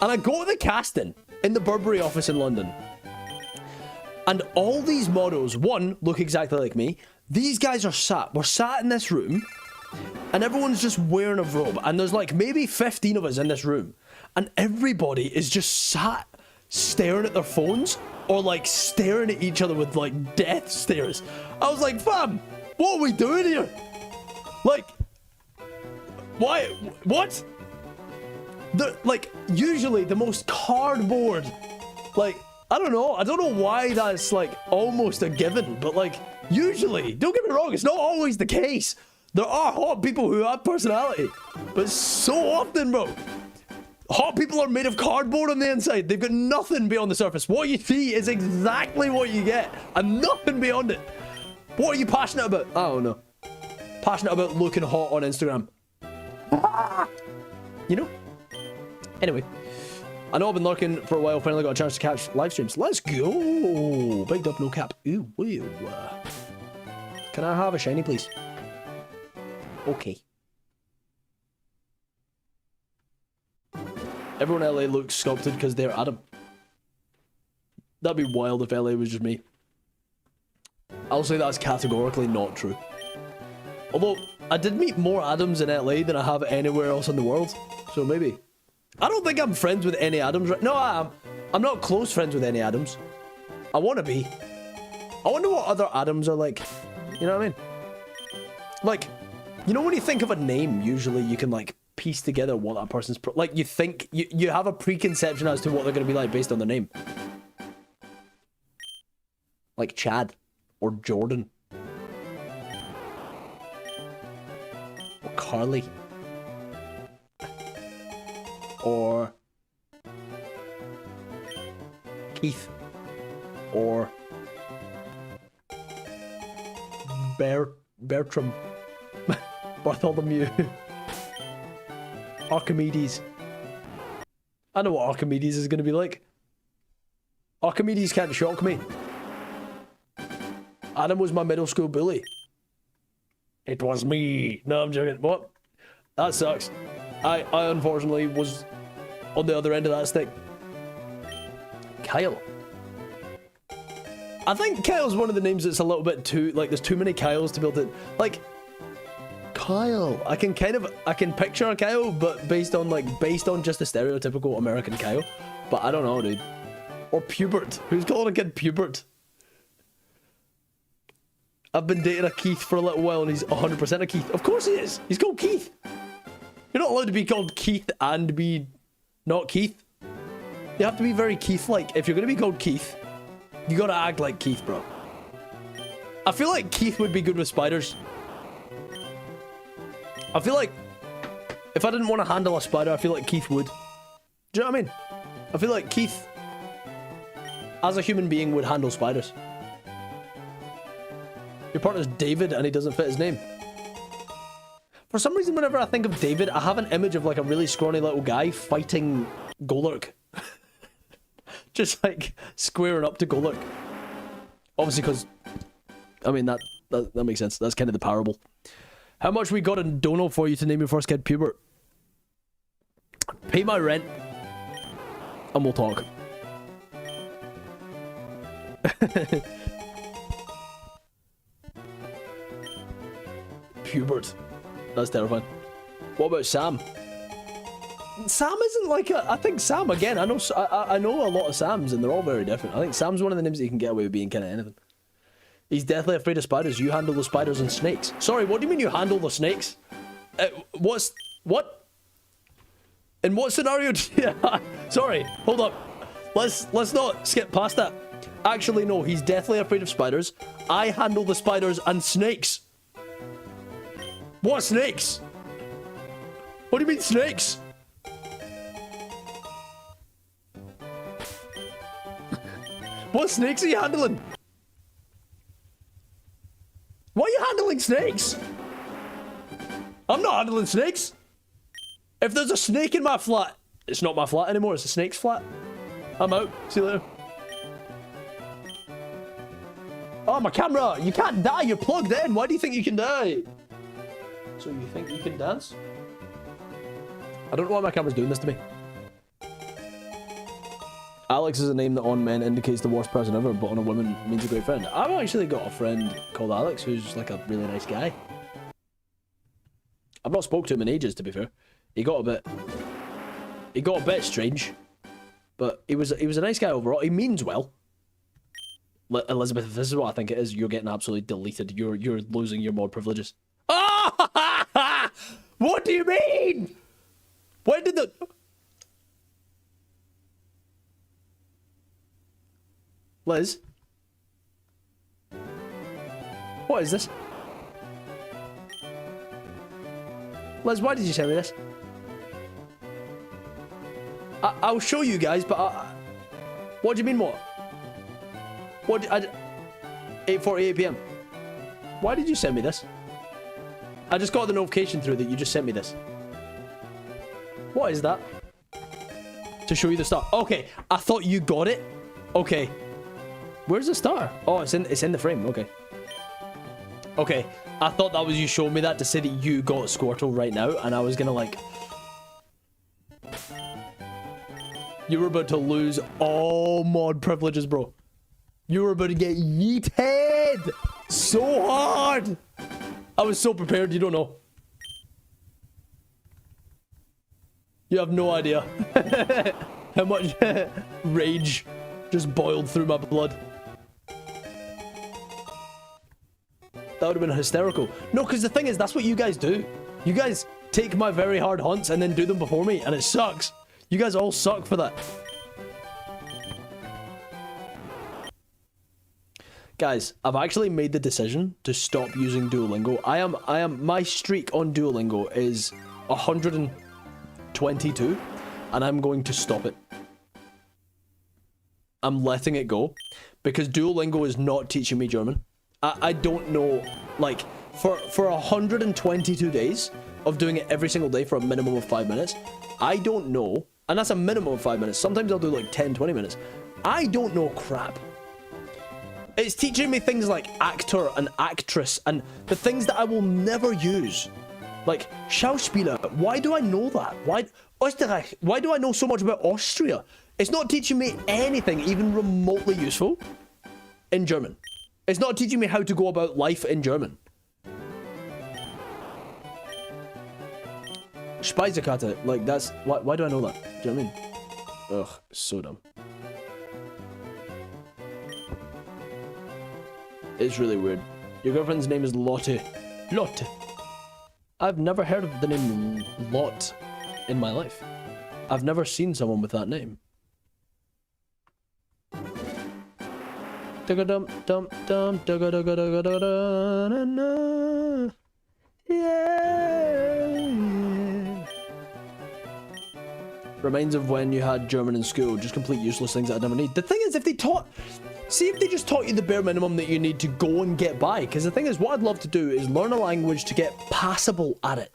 And I go to the casting in the Burberry office in London. And all these models, one, look exactly like me. These guys are we're sat in this room, and everyone's just wearing a robe. And there's like maybe 15 of us in this room. And everybody is just sat staring at their phones or like staring at each other with like death stares. I was like, fam, what are we doing here? Like, why? What? Like, usually the most cardboard, like, I don't know why that's like almost a given, but like, usually, don't get me wrong, it's not always the case. There are hot people who have personality, but so often, bro, hot people are made of cardboard on the inside. They've got nothing beyond the surface. What you see is exactly what you get, and nothing beyond it. What are you passionate about? I don't know. Passionate about looking hot on Instagram. You know? Anyway. I know I've been lurking for a while, finally got a chance to catch live streams. Let's go! Bigged up, no cap. Ooh, woo. Can I have a shiny, please? Okay. Everyone in LA looks sculpted because they're Adam. That'd be wild if LA was just me. I'll say that's categorically not true. Although, I did meet more Adams in LA than I have anywhere else in the world. So maybe. I don't think I'm friends with any Adams right. No, I am. I'm not close friends with any Adams. I want to be. I wonder what other Adams are like. You know what I mean? Like, you know when you think of a name, usually you can like piece together what that person's like. You think you have a preconception as to what they're going to be like based on their name. Like Chad or Jordan or Carly. Or Keith, or Bertram, Bartholomew, Archimedes. I know what Archimedes is going to be like. Archimedes can't shock me. Adam was my middle school bully. It was me. No, I'm joking. What? That sucks. I unfortunately was on the other end of that stick. Kyle. I think Kyle's one of the names that's a little bit too, like, there's too many Kyles to be able to, like, Kyle. I can picture a Kyle, but based on just a stereotypical American Kyle. But I don't know, dude. Or Pubert. Who's calling a kid Pubert? I've been dating a Keith for a little while and he's 100% a Keith. Of course he is. He's called Keith. You're not allowed to be called Keith and be not Keith. You have to be very Keith-like. If you're going to be called Keith, you got to act like Keith, bro. I feel like Keith would be good with spiders. I feel like if I didn't want to handle a spider, I feel like Keith would. Do you know what I mean? I feel like Keith, as a human being, would handle spiders. Your partner's David and he doesn't fit his name. For some reason, whenever I think of David, I have an image of like a really scrawny little guy fighting Golurk. Just like squaring up to Golurk. Obviously, because, I mean, that makes sense. That's kind of the parable. How much we got in dono for you to name your first kid Pubert? Pay my rent, and we'll talk. Pubert. That's terrifying. What about Sam? Sam isn't like a... I think Sam, again, I know a lot of Sams, and they're all very different. I think Sam's one of the names that you can get away with being kind of anything. He's deathly afraid of spiders. You handle the spiders and snakes. Sorry, what do you mean you handle the snakes? What? In what scenario? Sorry, hold up. Let's not skip past that. Actually, no, he's deathly afraid of spiders. I handle the spiders and snakes. What snakes? What do you mean snakes? What snakes are you handling? Why are you handling snakes? I'm not handling snakes. If there's a snake in my flat, it's not my flat anymore, it's a snake's flat. I'm out. See you later. Oh, my camera! You can't die, you're plugged in. Why do you think you can die? So you think you can dance? I don't know why my camera's doing this to me. Alex is a name that on men indicates the worst person ever, but on a woman means a great friend. I've actually got a friend called Alex who's like a really nice guy. I've not spoke to him in ages, to be fair. He got a bit strange, but he was a nice guy overall. He means well. Elizabeth, if this is what I think it is, you're getting absolutely deleted. You're losing your mod privileges. Oh! What do you mean? When did the... Liz? What is this? Liz, why did you send me this? I'll show you guys, but what do you mean what? 8:48 PM. Why did you send me this? I just got the notification through that you just sent me this. What is that? To show you the star. Okay, I thought you got it. Okay. Where's the star? Oh, it's in the frame. Okay. Okay. I thought that was you showing me that to say that you got Squirtle right now, and I was gonna like... You were about to lose all mod privileges, bro. You were about to get yeeted so hard. I was so prepared, you don't know. You have no idea how much rage just boiled through my blood. That would have been hysterical. No, because the thing is, that's what you guys do. You guys take my very hard hunts and then do them before me, and it sucks. You guys all suck for that. Guys, I've actually made the decision to stop using Duolingo. My streak on Duolingo is 122, and I'm going to stop it. I'm letting it go, because Duolingo is not teaching me German. I don't know, like, for 122 days of doing it every single day for a minimum of 5 minutes, I don't know, and that's a minimum of 5 minutes. Sometimes I'll do like 10, 20 minutes. I don't know crap. It's teaching me things like actor and actress and the things that I will never use. Like, Schauspieler. Why do I know that? Why, Österreich. Why do I know so much about Austria? It's not teaching me anything even remotely useful in German. It's not teaching me how to go about life in German. Speisekarte, like that's... Why do I know that? Do you know what I mean? Ugh, so dumb. It's really weird. Your girlfriend's name is Lotte. Lotte. I've never heard of the name Lot in my life. I've never seen someone with that name. Dum dum dum dum. Yeah. Reminds of when you had German in school, just complete useless things that I never need. The thing is, if they just taught you the bare minimum that you need to go and get by, because the thing is, what I'd love to do is learn a language to get passable at it,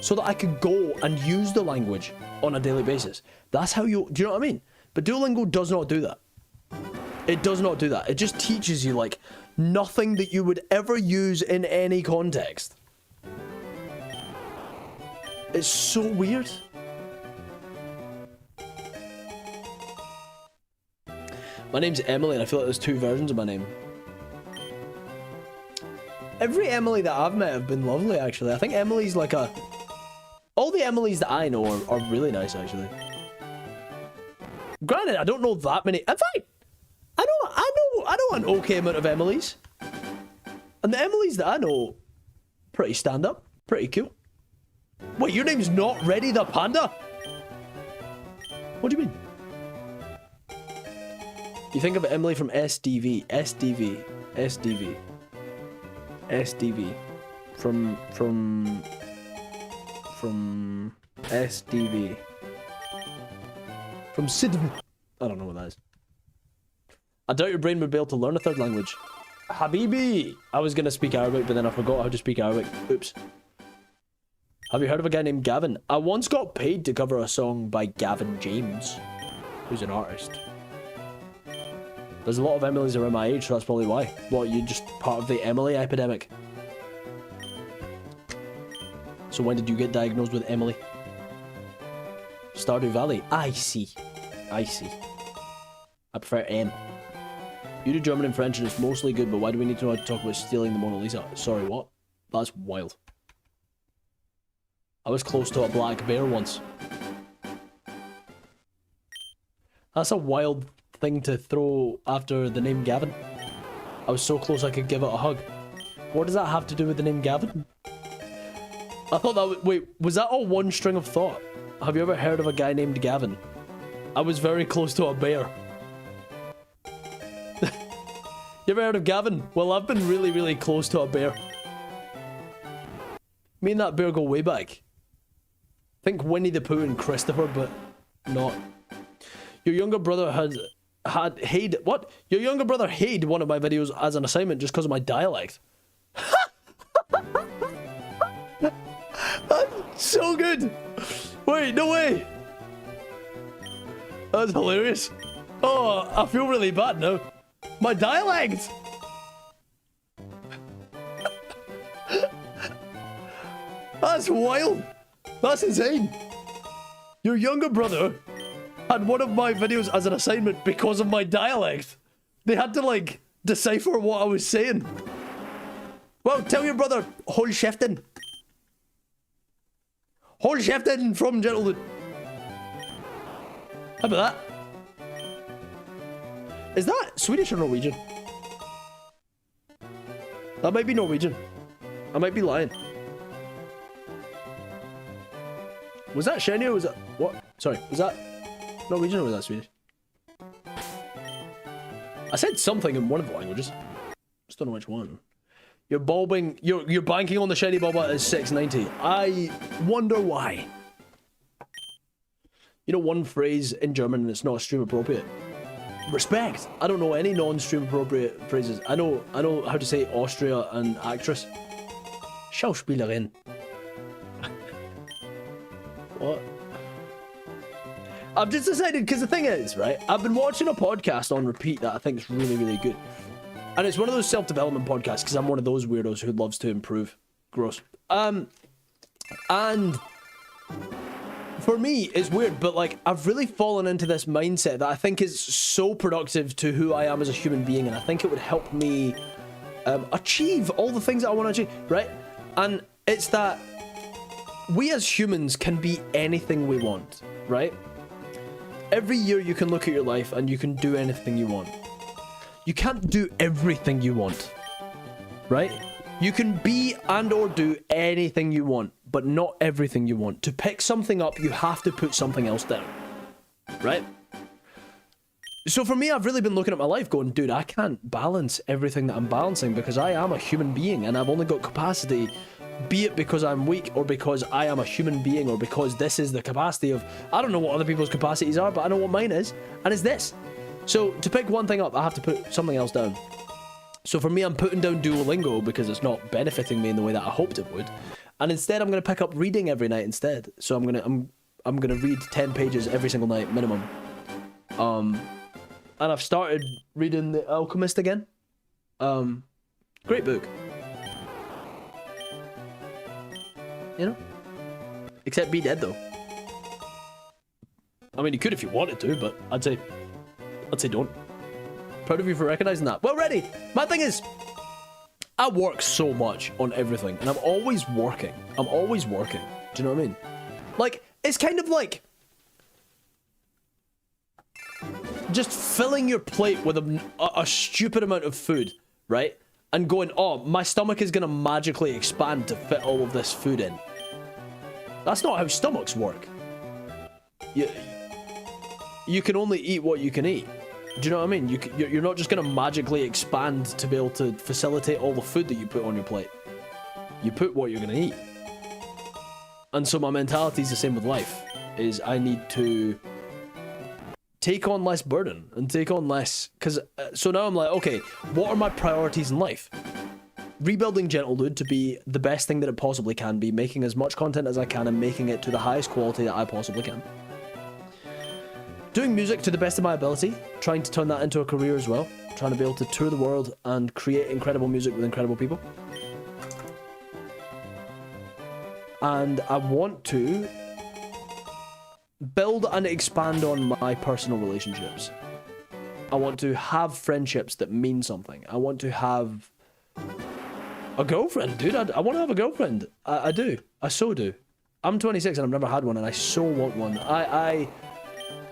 so that I could go and use the language on a daily basis. That's how do you know what I mean? But Duolingo does not do that. It does not do that. It just teaches you, like, nothing that you would ever use in any context. It's so weird. My name's Emily, and I feel like there's two versions of my name. Every Emily that I've met have been lovely, actually. I think Emily's like a... All the Emilys that I know are really nice, actually. Granted, I don't know that many. In fact, I know an okay amount of Emilys. And the Emilys that I know, pretty stand-up, pretty cool. Wait, your name's not Ready the Panda? What do you mean? You think of Emily from SDV, SDV, SDV, SDV, from SDV, from Sydney. I don't know what that is. I doubt your brain would be able to learn a third language. Habibi! I was gonna speak Arabic, but then I forgot how to speak Arabic. Oops. Have you heard of a guy named Gavin? I once got paid to cover a song by Gavin James, who's an artist. There's a lot of Emilys around my age, so that's probably why. What, you're just part of the Emily epidemic? So when did you get diagnosed with Emily? Stardew Valley? I see. I see. I prefer M. You do German and French and it's mostly good, but why do we need to know how to talk about stealing the Mona Lisa? Sorry, what? That's wild. I was close to a black bear once. That's a wild thing to throw after the name Gavin. I was so close I could give it a hug. What does that have to do with the name Gavin? I thought that was... Wait, was that all one string of thought? Have you ever heard of a guy named Gavin? I was very close to a bear. You ever heard of Gavin? Well, I've been really, really close to a bear. Me and that bear go way back. Think Winnie the Pooh and Christopher, but not. Your younger brother hated what? Your younger brother hated one of my videos as an assignment just because of my dialect. That's so good. Wait, no way. That's hilarious. Oh, I feel really bad now. My dialect. That's wild. That's insane. Your younger brother had one of my videos as an assignment because of my dialect. They had to, like, decipher what I was saying. Well, tell your brother, hold Shefton. Hold Shefton from Gentlewood. How about that? Is that Swedish or Norwegian? That might be Norwegian. I might be lying. Was that Shiny or was that... What? Sorry, was that Norwegian or was that Swedish? I said something in one of the languages. Just don't know which one. You're bulbing... You're banking on the Shiny Bulba as 690. I wonder why. You know one phrase in German and it's not stream appropriate? Respect. I don't know any non-stream appropriate phrases. I know how to say Austria and actress. Schauspielerin. What? I've just decided, because the thing is, right, I've been watching a podcast on repeat that I think is really, really good. And it's one of those self-development podcasts, because I'm one of those weirdos who loves to improve. Gross. And for me, it's weird, but, like, I've really fallen into this mindset that I think is so productive to who I am as a human being, and I think it would help me achieve all the things that I want to achieve, right? And it's that we as humans can be anything we want, right? Every year you can look at your life and you can do anything you want. You can't do everything you want, right? You can be and or do anything you want, but not everything you want. To pick something up, you have to put something else down, right? So for me, I've really been looking at my life going, dude, I can't balance everything that I'm balancing because I am a human being and I've only got capacity, be it because I'm weak or because I am a human being or because this is the capacity of, I don't know what other people's capacities are, but I know what mine is, and it's this. So to pick one thing up, I have to put something else down. So for me, I'm putting down Duolingo because it's not benefiting me in the way that I hoped it would. And instead, I'm going to pick up reading every night instead. So I'm gonna read 10 pages every single night minimum. And I've started reading The Alchemist again. Great book. You know? Except be dead though. I mean, you could if you wanted to, but I'd say don't. Proud of you for recognizing that. Well, ready. My thing is, I work so much on everything, and I'm always working. I'm always working. Do you know what I mean? Like, it's kind of like just filling your plate with a stupid amount of food, right? And going, oh, my stomach is going to magically expand to fit all of this food in. That's not how stomachs work. You can only eat what you can eat. Do you know what I mean? You're not just going to magically expand to be able to facilitate all the food that you put on your plate. You put what you're going to eat. And so my mentality is the same with life, is I need to take on less burden and take on less, because so now I'm like, okay, what are my priorities in life? Rebuilding Gentle Dude to be the best thing that it possibly can be, making as much content as I can and making it to the highest quality that I possibly can. Doing music to the best of my ability, trying to turn that into a career as well, trying to be able to tour the world and create incredible music with incredible people. And I want to build and expand on my personal relationships. I want to have friendships that mean something. I want to have a girlfriend, dude. I want to have a girlfriend. I do. I so do. I'm 26 and I've never had one, and I so want one. I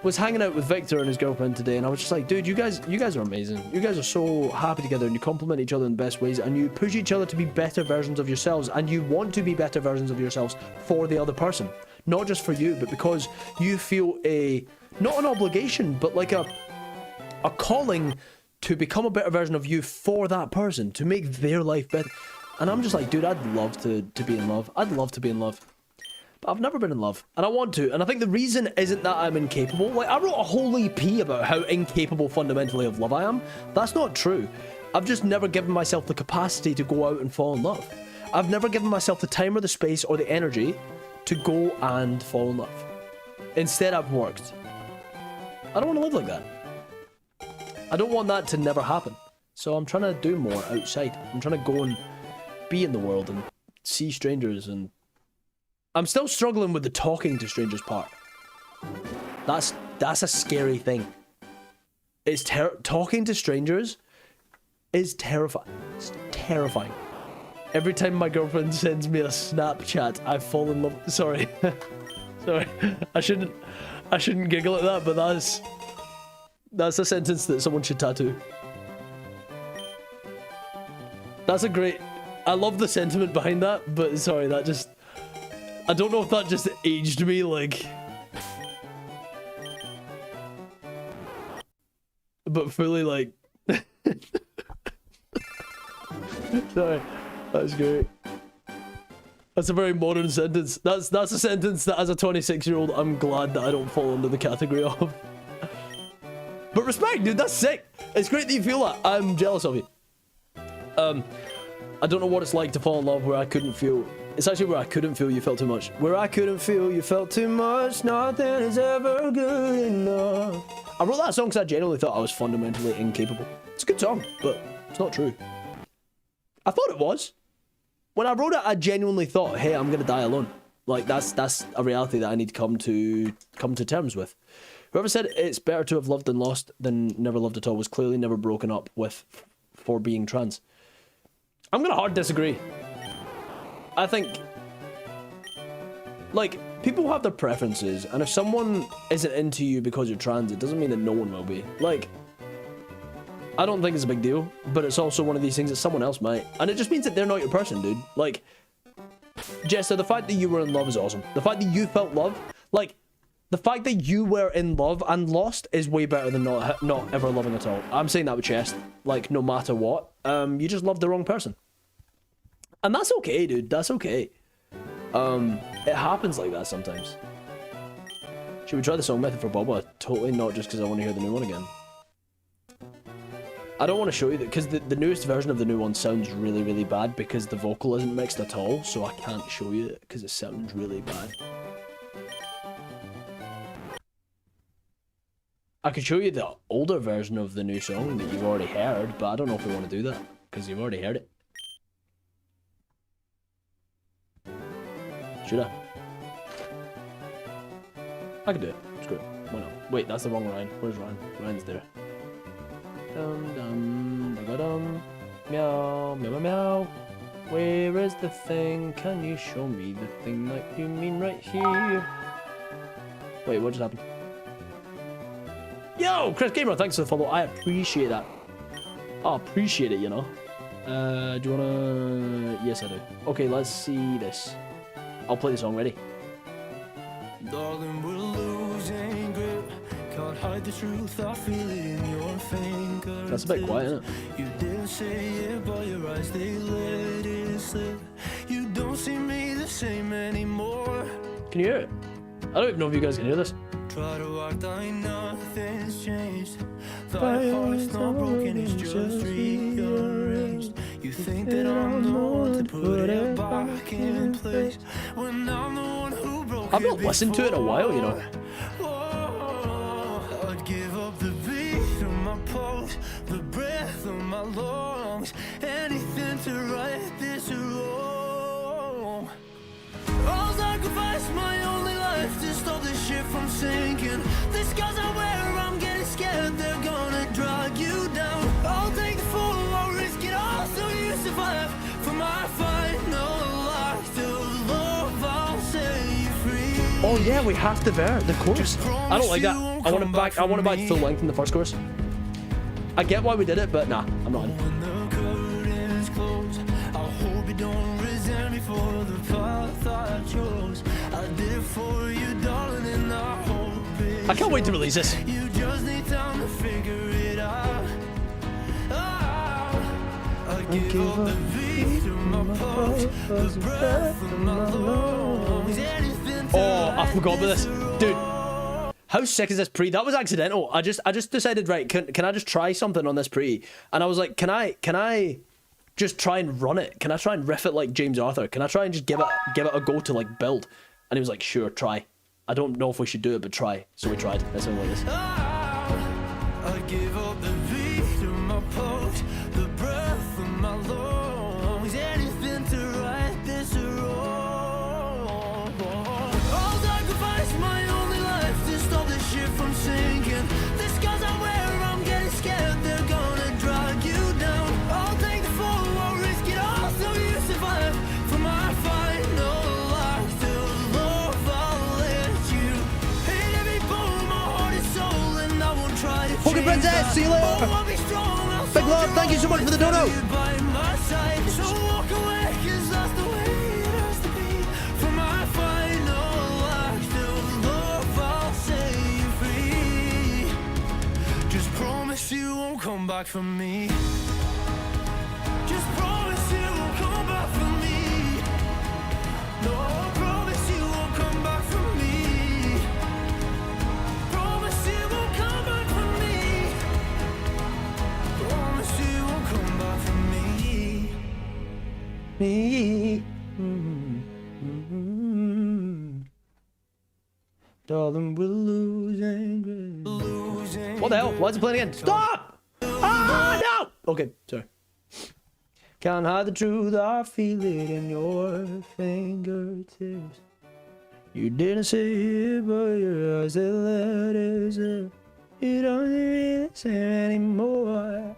was hanging out with Victor and his girlfriend today, and I was just like, dude, you guys are amazing. You guys are so happy together, and you compliment each other in the best ways, and you push each other to be better versions of yourselves, and you want to be better versions of yourselves for the other person. Not just for you, but because you feel not an obligation, but like a calling to become a better version of you for that person, to make their life better. And I'm just like, dude, I'd love to be in love. I'd love to be in love. But I've never been in love, and I want to. And I think the reason isn't that I'm incapable. Like, I wrote a whole EP about how incapable fundamentally of love I am. That's not true. I've just never given myself the capacity to go out and fall in love. I've never given myself the time or the space or the energy to go and fall in love. Instead, I've worked. I don't want to live like that. I don't want that to never happen. So I'm trying to do more outside. I'm trying to go and be in the world and see strangers, and I'm still struggling with the talking to strangers part. That's a scary thing. It's talking to strangers is terrifying. It's terrifying. Every time my girlfriend sends me a Snapchat, I fall in love. Sorry. Sorry. I shouldn't giggle at that, but that's a sentence that someone should tattoo. That's a great... I love the sentiment behind that, but sorry, that just... I don't know if that just aged me, like... But fully, like... Sorry. That's great. That's a very modern sentence. That's a sentence that, as a 26-year-old, I'm glad that I don't fall under the category of. But respect, dude, that's sick. It's great that you feel that. I'm jealous of you. I don't know what it's like to fall in love where I couldn't feel... It's actually where I couldn't feel you felt too much. Where I couldn't feel you felt too much, nothing is ever good enough. I wrote that song because I genuinely thought I was fundamentally incapable. It's a good song, but it's not true. I thought it was. When I wrote it, I genuinely thought, hey, I'm gonna die alone. Like, that's a reality that I need to come to terms with. Whoever said it's better to have loved and lost than never loved at all was clearly never broken up with for being trans. I'm gonna hard disagree. I think, like, people have their preferences, and if someone isn't into you because you're trans, it doesn't mean that no one will be. Like, I don't think it's a big deal, but it's also one of these things that someone else might, and it just means that they're not your person, dude. Like, Jester, the fact that you were in love is awesome. The fact that you felt love, like, The fact that you were in love and lost is way better than not ever loving at all. I'm saying that with chest. Like, no matter what. You just loved the wrong person. And that's okay, dude. That's okay. It happens like that sometimes. Should we try the song method for Boba? Totally not, just because I want to hear the new one again. I don't want to show you that, because the newest version of the new one sounds really, really bad because the vocal isn't mixed at all, so I can't show you it because it sounds really bad. I could show you the older version of the new song that you've already heard, but I don't know if we want to do that, because you've already heard it. Should I? I can do it. Screw it. Why not? Wait, that's the wrong Ryan. Where's Ryan? Ryan's there. Dum dum da dum. Meow meow meow meow. Where is the thing? Can you show me the thing that you mean right here? Wait, what just happened? Yo, Chris Gamer, thanks for the follow. I appreciate that. I appreciate it, you know. Do you wanna? Yes, I do. Okay, let's see this. I'll play the song. Ready? Darling, we're losing grip. Can't hide the truth, I feel it in your fingers. That's a bit quiet, isn't it? You didn't say it, but your eyes, they let it slip. You don't see me the same anymore. Can you hear it? I don't even know if you guys can hear this. Try to act like nothing's changed. The heart's not broken, it's just rearranged. You think that I'm the one to put it back in place when I'm the one who broke it. I've not listened to it in a while, you know. Oh, I'd give up the beat of my pulse, the breath of my lungs, anything to right this wrong. I'll sacrifice my only life to stop this shit from sinking. The scars I wear, I'm getting scared they're gonna drag you down. I'll take the fall, I'll risk it all so you survive. For my final act of love, I'll set you free. Oh yeah, we have the chorus. I don't like that. I want it back. I want it back full length in the first chorus. I get why we did it, but nah, I'm not in. When the curtains close, I hope you don't resent me for the path I chose. I did it for you, darling, and I hope it I can't wait to release this. You just need time to figure it out. I give up the beat of my pulse, the breath of my lungs, anything to Oh, I forgot about this, dude. How sick is this pre? That was accidental. I just decided, right, can I just try something on this pre? And I was like, can I just try and run it? Can I try and riff it like James Arthur? Can I try and just give it a go to like build? And he was like, sure, try. I don't know if we should do it, but try. So we tried. That's how it is. I give up the beat of my pulse, the breath of my lungs, anything to right this wrong. I'll sacrifice my only life to stop this shit from sinking. The scars I wear, I'm getting scared they're gonna drag you down. I'll take the fall, I'll risk it all so you survive. For my final act of love, I'll let you hit every bone, my heart and soul, and I won't try to Poke Princess, see you later. I'll be strong, I'll Big love, thank you so much for the dono. by my side. So walk away, 'cause that's the way it has to be. For my final act of love, I'll set you free. Just promise you won't come back for me. Just promise you won't come back for me. No, promise you won't come back for me. Promise you won't come back for me. Promise you won't come back for me. Me. Darling, we're losing. What the hell? Why is it playing again? Stop! Ah, no! Okay, sorry. Can't hide the truth, I feel it in your fingertips. You didn't say it, but your eyes, they let it slip. You don't need the same anymore.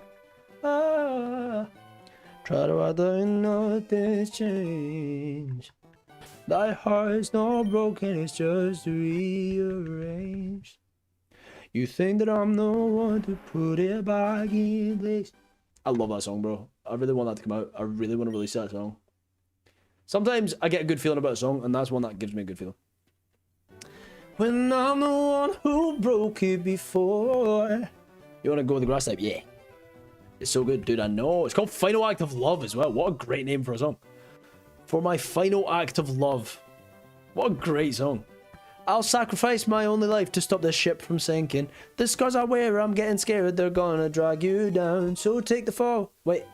Ah. Try to act like nothing's changed. Thy heart's not broken, it's just rearranged. You think that I'm the one to put it back in place. I love that song, bro. I really want that to come out. I really want to release that song. Sometimes I get a good feeling about a song, and that's one that gives me a good feeling. when I'm the one who broke it before. You want to go with the grass type? Yeah. It's so good, dude. I know. It's called Final Act of Love as well. What a great name for a song. For my final act of love. What a great song. I'll sacrifice my only life to stop this ship from sinking. The scars I wear, I'm getting scared. They're gonna drag you down. So take the fall. Wait.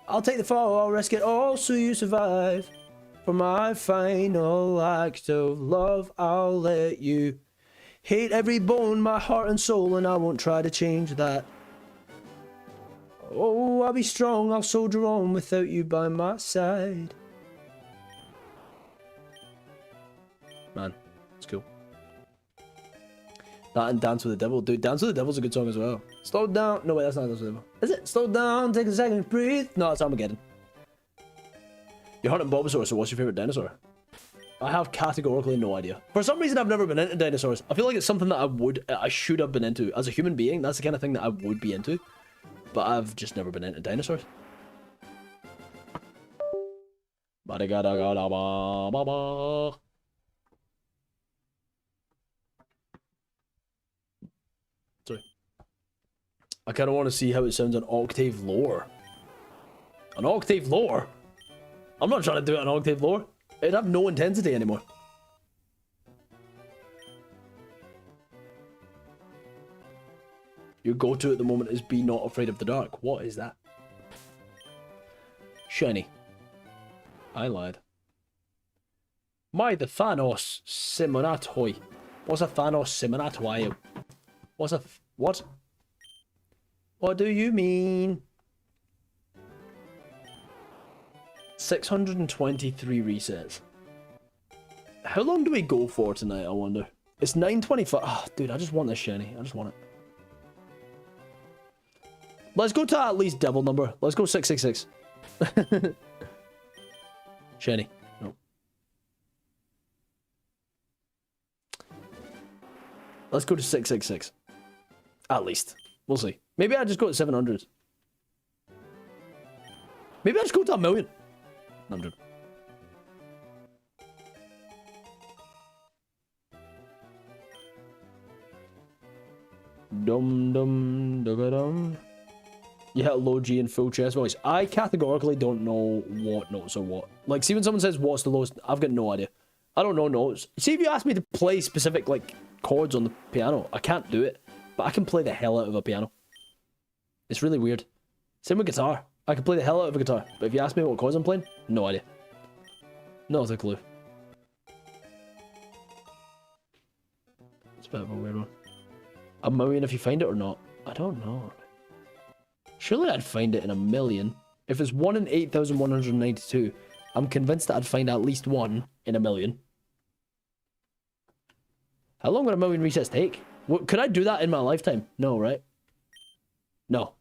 I'll take the fall. I'll risk it all so you survive. For my final act of love, I'll let you hate every bone, my heart and soul, and I won't try to change that. Oh, I'll be strong, I'll soldier on without you by my side. Man, it's cool. That and Dance with the Devil. Dude, Dance with the Devil's a good song as well. Slow down. No, wait, that's not Dance with the Devil. Is it? Slow down, take a second, breathe. No, it's Armageddon. You're hunting Bulbasaur, so what's your favourite dinosaur? I have categorically no idea. For some reason, I've never been into dinosaurs. I feel like it's something that I should have been into. As a human being, that's the kind of thing that I would be into. But I've just never been into dinosaurs. Sorry. I kind of want to see how it sounds an octave lower. An octave lower? I'm not trying to do it an octave lower. It'd have no intensity anymore. Your go-to at the moment is be not afraid of the dark. What is that? Shiny. I lied. The Thanos Simonatoi. What's a Thanos Simonatoi? What's a... What? What do you mean? 623 resets. How long do we go for tonight, I wonder? It's 9:25. Oh, dude, I just want this shiny. I just want it. Let's go to at least devil number. Let's go 666. Shiny. No. Let's go to 666. At least. We'll see. Maybe I just go to 700. Maybe I just go to 1,000,000. 100. Dum dum dum dum. You hit a low G in full chest voice. I categorically don't know what notes are what. Like, see when someone says what's the lowest, I've got no idea. I don't know notes. See if you ask me to play specific like chords on the piano, I can't do it, but I can play the hell out of a piano. It's really weird. Same with guitar. I can play the hell out of a guitar, but if you ask me what chords I'm playing, no idea. Not a clue. It's a bit of a weird one. 1,000,000 if you find it or not? I don't know. Surely I'd find it in 1,000,000. If it's 1 in 8,192, I'm convinced that I'd find at least 1 in 1,000,000. How long would 1,000,000 resets take? What, could I do that in my lifetime? No, right? No.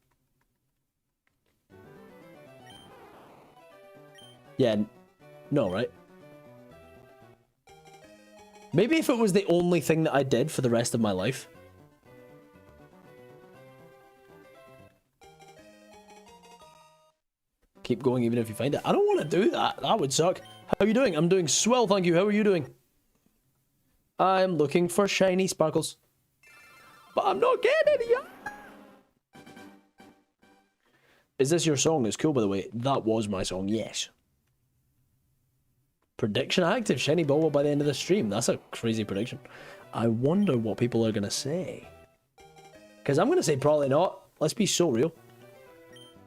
Yeah, no, right? Maybe if it was the only thing that I did for the rest of my life. Keep going even if you find it. I don't want to do that. That would suck. How are you doing? I'm doing swell, thank you. How are you doing? I'm looking for shiny sparkles. But I'm not getting any yet. Is this your song? It's cool, by the way. That was my song, yes. Prediction active. Shiny Bulba by the end of the stream. That's a crazy prediction. I wonder what people are going to say. Because I'm going to say probably not. Let's be so real.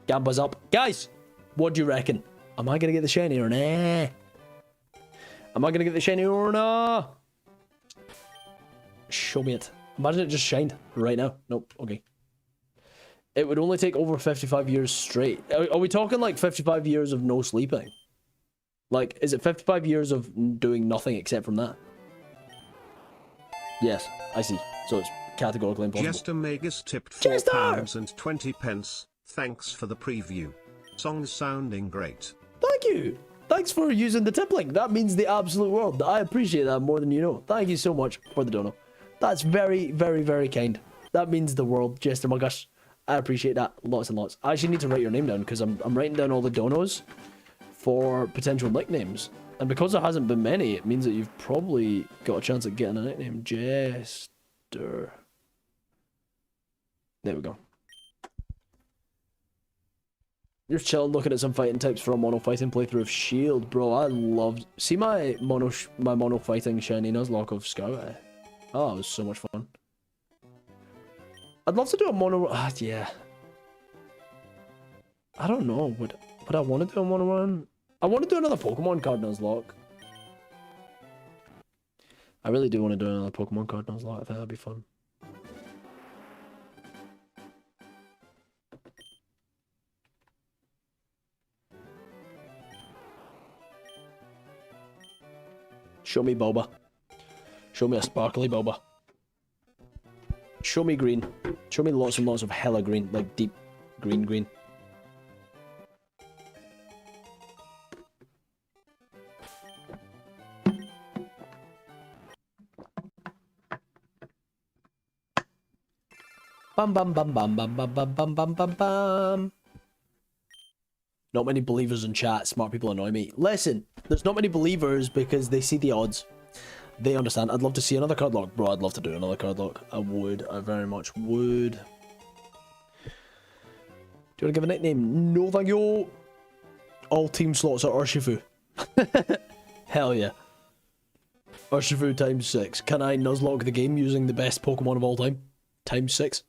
Gamba's up. Guys, what do you reckon? Am I going to get the shiny or nah? Am I going to get the shiny or nah? Show me it. Imagine it just shined right now. Nope. Okay. It would only take over 55 years straight. Are we talking like 55 years of no sleeping? Like, is it 55 years of doing nothing except from that? Yes, I see. So it's categorically impossible. Jester Magus tipped £4.20. Thanks for the preview. Song's sounding great. Thank you. Thanks for using the tip link. That means the absolute world. I appreciate that more than you know. Thank you so much for the dono. That's very, very, very kind. That means the world, Jester Magus. I appreciate that lots and lots. I actually need to write your name down because I'm writing down all the donos for potential nicknames. And because there hasn't been many, it means that you've probably got a chance at getting a nickname. Jester. There we go. You're chilling looking at some fighting tips for a mono fighting playthrough of Shield, bro. I loved... See my mono fighting shiny Nuzlocke of Scout? Oh, it was so much fun. I'd love to do a mono... yeah. I don't know. Would I want to do a mono run? I want to do another Pokemon card Nuzlocke. I really do want to do another Pokemon card Nuzlocke. I think that'd be fun. Show me Boba. Show me a sparkly Boba. Show me green. Show me lots and lots of hella green. Like deep green. Bam bam bam bam bam bam bam bam bam bam bam. Not many believers in chat. Smart people annoy me. Listen, there's not many believers because they see the odds. They understand. I'd love to see another card lock. Bro, I'd love to do another card lock. I would. I very much would. Do you want to give a nickname? No, thank you. All team slots are Urshifu. Hell yeah. Urshifu times 6. Can I Nuzlocke the game using the best Pokemon of all time? Times 6.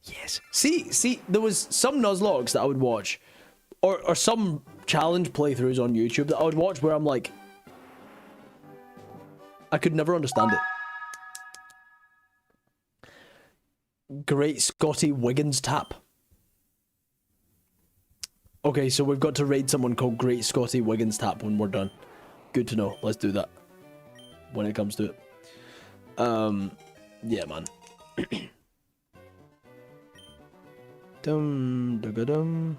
Yes. See, there was some Nuzlocks that I would watch, or some challenge playthroughs on YouTube that I would watch where I'm like, I could never understand it. Great Scotty Wiggins tap. Okay, so we've got to raid someone called Great Scotty Wiggins tap when we're done. Good to know. Let's do that when it comes to it. Yeah, man. I'm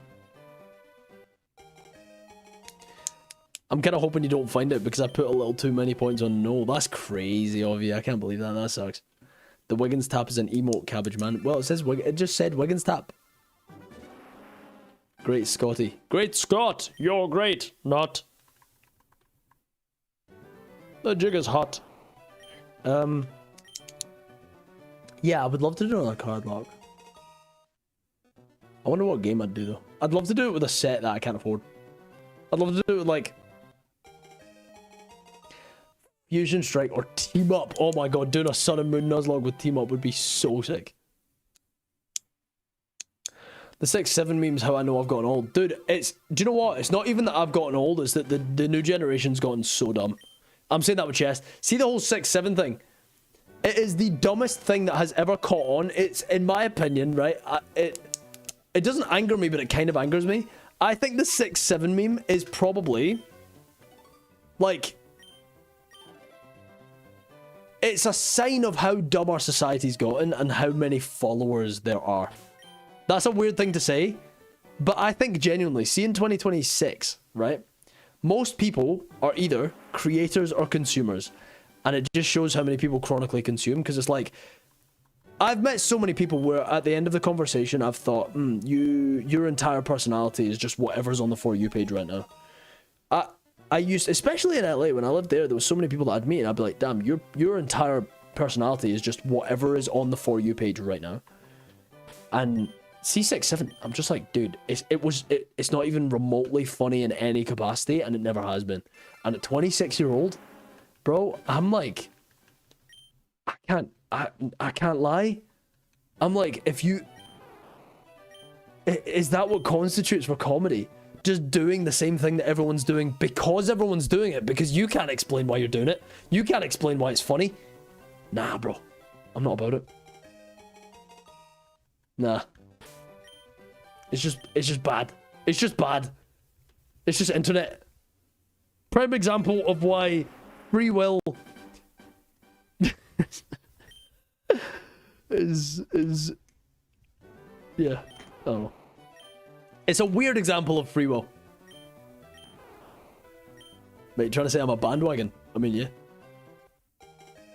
kind of hoping you don't find it because I put a little too many points on no. That's crazy of you. I can't believe that. That sucks. The Wiggins tap is an emote, Cabbage Man. Well, it says it just said Wiggins tap. Great Scotty. Great Scott! You're great! Not. The jig is hot. Yeah, I would love to do another card lock. I wonder what game I'd do though. I'd love to do it with a set that I can't afford. I'd love to do it with like Fusion Strike or Team Up. Oh my god, doing a Sun and Moon Nuzlocke with Team Up would be so sick. The 6-7 meme's how I know I've gotten old. Dude, do you know what? It's not even that I've gotten old, it's that the new generation's gotten so dumb. I'm saying that with chest. See the whole 6-7 thing? It is the dumbest thing that has ever caught on. It's, in my opinion, right? It doesn't anger me, but it kind of angers me. I think the 6-7 meme is probably like, it's a sign of how dumb our society's gotten and how many followers there are. That's a weird thing to say, but I think genuinely, see in 2026, right? Most people are either creators or consumers, and it just shows how many people chronically consume, because it's like, I've met so many people where at the end of the conversation I've thought, your entire personality is just whatever's on the For You page right now. I used, especially in LA when I lived there was so many people that I'd meet and I'd be like, damn, your entire personality is just whatever is on the For You page right now. And C67, I'm just like, dude, it's not even remotely funny in any capacity, and it never has been. And at 26-year-old, bro, I'm like, I can't lie. I'm like, is that what constitutes for comedy? Just doing the same thing that everyone's doing because everyone's doing it, because you can't explain why you're doing it. You can't explain why it's funny. Nah, bro. I'm not about it. Nah. It's just bad. It's just bad. It's just internet. Prime example of why free will is yeah, I don't know. It's a weird example of free will. Mate, trying to say I'm a bandwagon? I mean, yeah.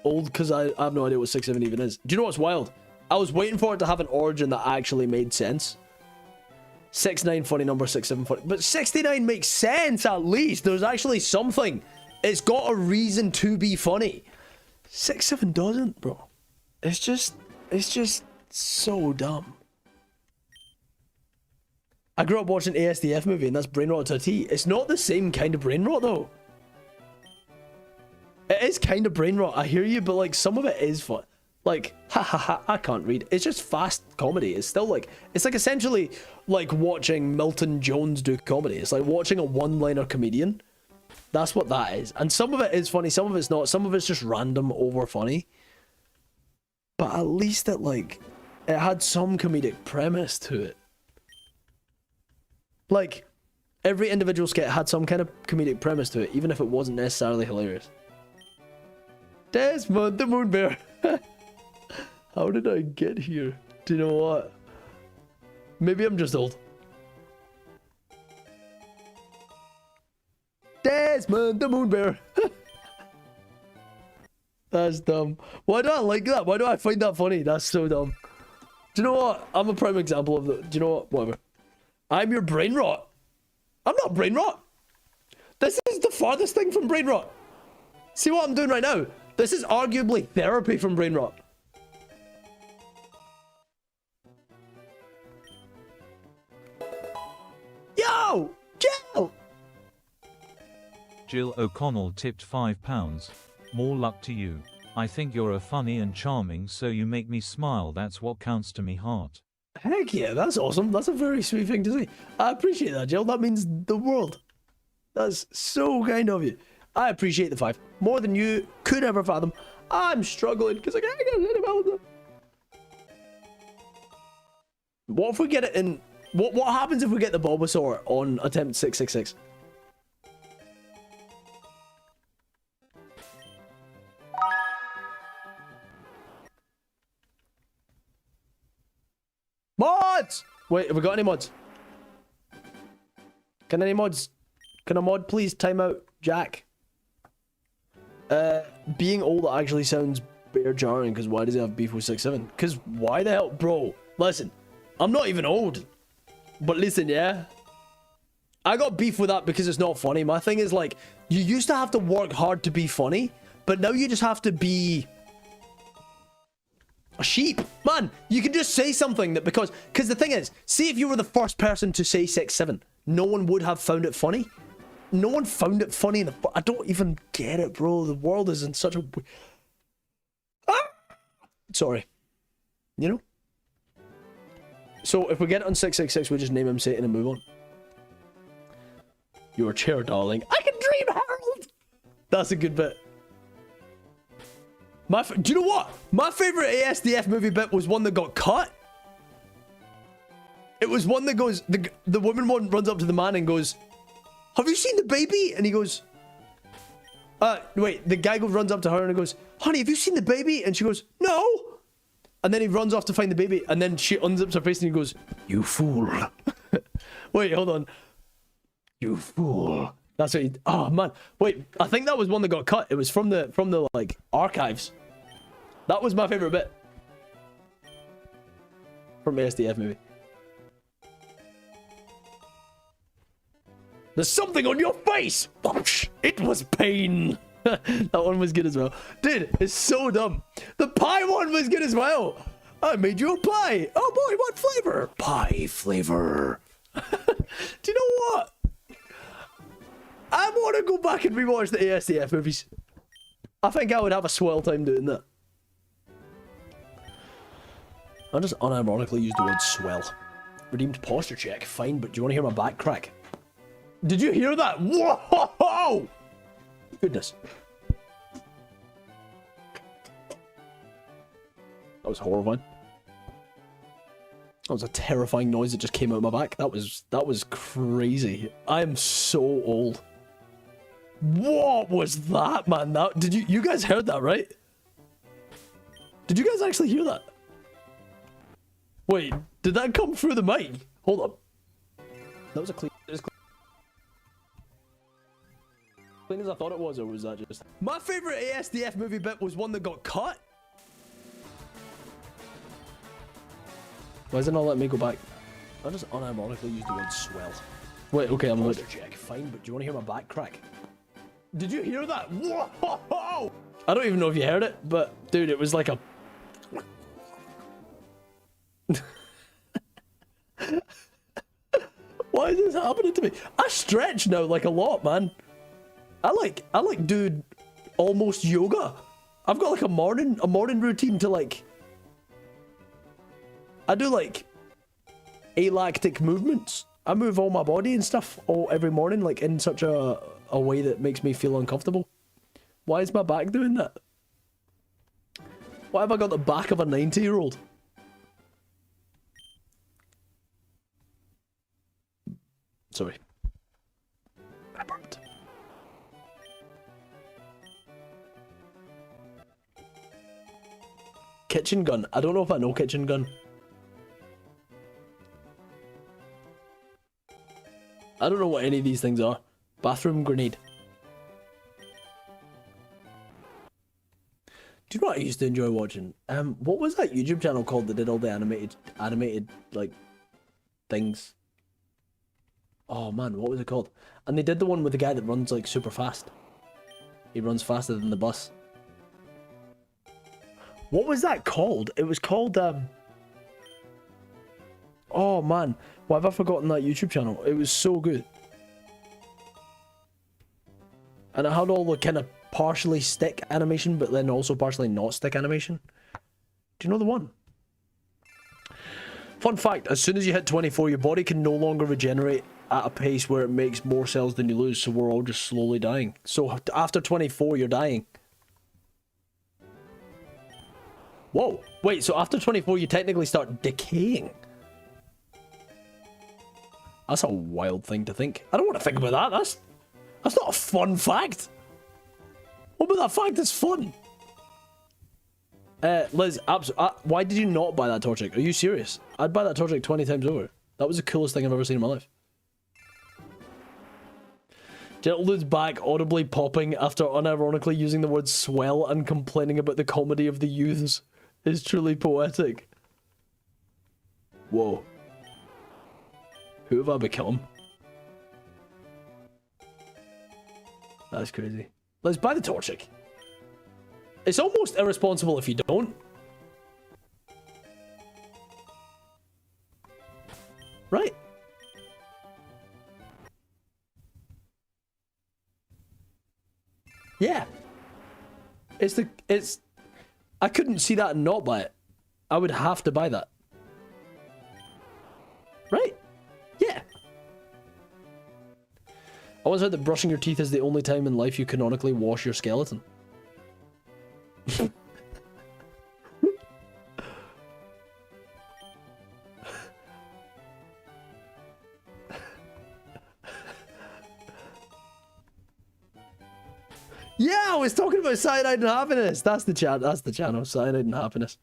Old because I have no idea what 6-7 even is. Do you know what's wild? I was waiting for it to have an origin that actually made sense. 69 funny number, 67 funny. But 69 makes sense at least. There's actually something. It's got a reason to be funny. 67 doesn't, bro. It's just so dumb. I grew up watching ASDF movie and that's brain rot to a T. It's not the same kind of brain rot though. It is kind of brain rot, I hear you, but like some of it is fun. Like, ha ha ha, I can't read. It's just fast comedy. It's still like, it's like essentially like watching Milton Jones do comedy. It's like watching a one-liner comedian. That's what that is. And some of it is funny, some of it's not. Some of it's just random over funny. But at least it like, it had some comedic premise to it. Like, every individual skit had some kind of comedic premise to it, even if it wasn't necessarily hilarious. Desmond the Moon Bear. How did I get here? Do you know what? Maybe I'm just old. Desmond the Moon Bear. That's dumb. Why do I like that? Why do I find that funny? That's so dumb. Do you know what? I'm a prime example of the... Do you know what? Whatever. I'm your brain rot. I'm not brain rot. This is the farthest thing from brain rot. See what I'm doing right now? This is arguably therapy from brain rot. Yo! Jill! Jill O'Connell tipped £5. More luck to you. I think you're a funny and charming, so you make me smile. That's what counts to me, heart. Heck yeah, that's awesome. That's a very sweet thing to say. I appreciate that, Jill. That means the world. That's so kind of you. I appreciate the 5. More than you could ever fathom. I'm struggling because I can't get any balance. What if we get it in... What happens if we get the Bulbasaur on attempt 666? Mods! Wait, have we got any mods? Can any mods... Can a mod please time out Jack? Being old actually sounds bare jarring because why does he have beef with 6'7"? Because why the hell? Bro, listen. I'm not even old. But listen, yeah? I got beef with that because it's not funny. My thing is like, you used to have to work hard to be funny, but now you just have to be... a sheep. Man, you can just say something that because the thing is, see if you were the first person to say 6'7", no one would have found it funny. No one found it funny in the... I don't even get it, bro. The world is in such a... Sorry. You know? So, if we get it on 666, we just name him Satan and move on. Your chair, darling. I can dream, Harold! That's a good bit. Do you know what? My favorite ASDF movie bit was one that got cut. It was one that goes... The woman one runs up to the man and goes... Have you seen the baby? And he goes, wait, the guy runs up to her and he goes, honey, have you seen the baby? And she goes, no. And then he runs off to find the baby. And then she unzips her face and he goes, you fool. Wait, hold on. You fool. That's what he, oh man. Wait, I think that was one that got cut. It was from the like archives. That was my favorite bit. From ASDF movie. There's something on your face! It was pain! That one was good as well. Dude, it's so dumb. The pie one was good as well! I made you a pie! Oh boy, what flavor? Pie flavor. Do you know what? I want to go back and rewatch the ASDF movies. I think I would have a swell time doing that. I just unironically used the word swell. Redeemed posture check. Fine, but do you want to hear my back crack? Did you hear that? Whoa! Goodness. That was horrifying. That was a terrifying noise that just came out of my back. That was crazy. I am so old. What was that, man? Did you guys heard that, right? Did you guys actually hear that? Wait, did that come through the mic? Hold up. That was a clean. Clean as I thought it was, or was that just... My favorite ASDF movie bit was one that got cut. Why is it not letting me go back? I just unironically used the word swell. Wait, okay, I'm going to check. Fine, but do you want to hear my back crack? Did you hear that? Whoa! I don't even know if you heard it, but dude, it was like a... Why is this happening to me? I stretch now like a lot, man. I like do almost yoga. I've got like a morning routine to like... I do like alactic movements. I move all my body and stuff every morning, like in such a way that makes me feel uncomfortable. Why is my back doing that? Why have I got the back of a 90-year-old? Sorry. I burped. Kitchen gun. I don't know if I know kitchen gun. I don't know what any of these things are. Bathroom grenade. Do you know what I used to enjoy watching? What was that YouTube channel called that did all the animated like things? Oh man, what was it called? And they did the one with the guy that runs like super fast. He runs faster than the bus. What was that called? It was called oh man, why have I forgotten that YouTube channel? It was so good. And it had all the kind of partially stick animation, but then also partially not stick animation. Do you know the one? Fun fact, as soon as you hit 24, your body can no longer regenerate at a pace where it makes more cells than you lose, so we're all just slowly dying. So after 24, you're dying. Whoa, wait, so after 24, you technically start decaying. That's a wild thing to think. I don't want to think about that. That's not a fun fact. What about that fact that's fun? Liz, why did you not buy that Torchic? Are you serious? I'd buy that Torchic 20 times over. That was the coolest thing I've ever seen in my life. Gentledude's back audibly popping after unironically using the word swell and complaining about the comedy of the youths is truly poetic. Whoa. Who have I become? That's crazy. Let's buy the Torchic. It's almost irresponsible if you don't. Right? Yeah. I couldn't see that and not buy it. I would have to buy that. Right? Yeah. I once heard that brushing your teeth is the only time in life you canonically wash your skeleton. Yeah, I was talking about cyanide and happiness. That's the channel, cyanide and happiness.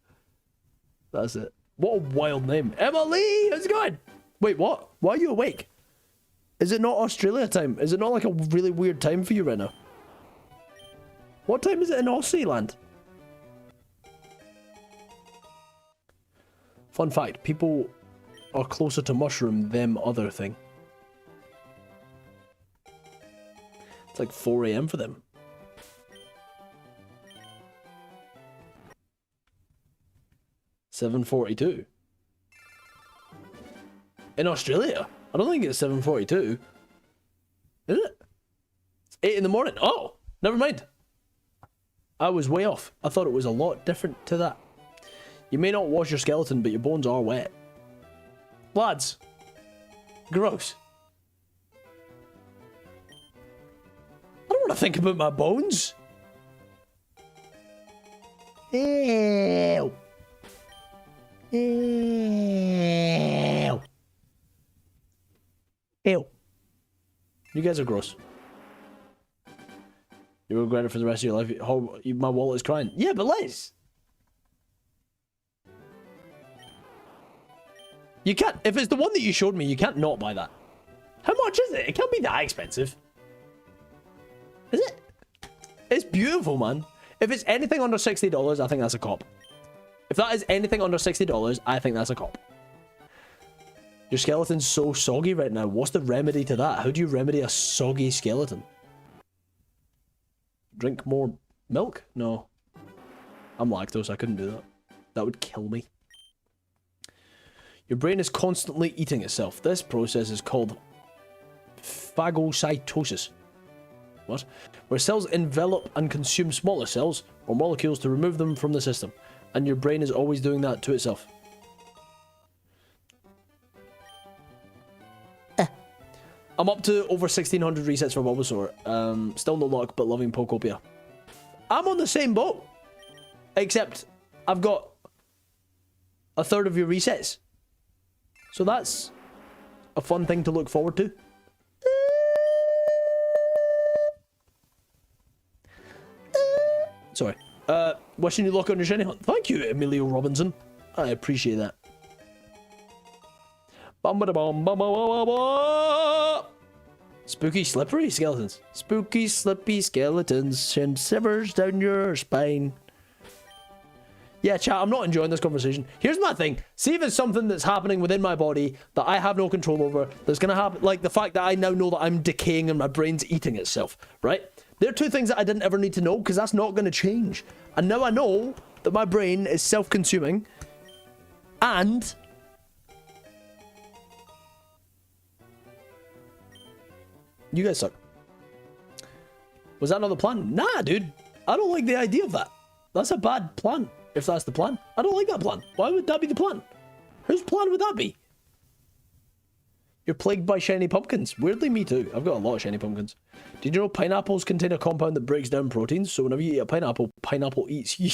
That's it. What a wild name. Emma Lee, how's it going? Wait, what? Why are you awake? Is it not Australia time? Is it not like a really weird time for you right now? What time is it in Aussie land? Fun fact, people are closer to mushroom than other thing. It's like 4 AM for them. $7.42. In Australia? I don't think it's 7:42. Is it? It's 8 in the morning. Oh, never mind. I was way off. I thought it was a lot different to that. You may not wash your skeleton, but your bones are wet. Lads. Gross. I don't want to think about my bones. Ew. Ew. Ew. You guys are gross. You regret it for the rest of your life. Oh, my wallet is crying. Yeah, but Liz. You can't. If it's the one that you showed me, you can't not buy that. How much is it? It can't be that expensive. Is it? It's beautiful, man. If it's anything under $60, I think that's a cop. If that is anything under $60, I think that's a cop. Your skeleton's so soggy right now. What's the remedy to that? How do you remedy a soggy skeleton? Drink more milk? No. I'm lactose, I couldn't do that. That would kill me. Your brain is constantly eating itself. This process is called phagocytosis. What? Where cells envelop and consume smaller cells or molecules to remove them from the system. And your brain is always doing that to itself. I'm up to over 1600 resets for Bulbasaur. Still no luck, but loving Pokopia. I'm on the same boat. Except, I've got a third of your resets. So that's a fun thing to look forward to. Sorry. Wishing you luck on your shiny hunt. Thank you, Emilio Robinson. I appreciate that. Spooky, slippery skeletons. Spooky, slippy skeletons send shivers down your spine. Yeah, chat, I'm not enjoying this conversation. Here's my thing. See if it's something that's happening within my body that I have no control over, that's gonna happen, like the fact that I now know that I'm decaying and my brain's eating itself, right? There are two things that I didn't ever need to know, because that's not gonna change. And now I know that my brain is self-consuming, and you guys suck. Was that not the plan? Nah, dude. I don't like the idea of that. That's a bad plan, if that's the plan. I don't like that plan. Why would that be the plan? Whose plan would that be? You're plagued by shiny pumpkins. Weirdly, me too. I've got a lot of shiny pumpkins. Did you know pineapples contain a compound that breaks down proteins? So whenever you eat a pineapple, pineapple eats you.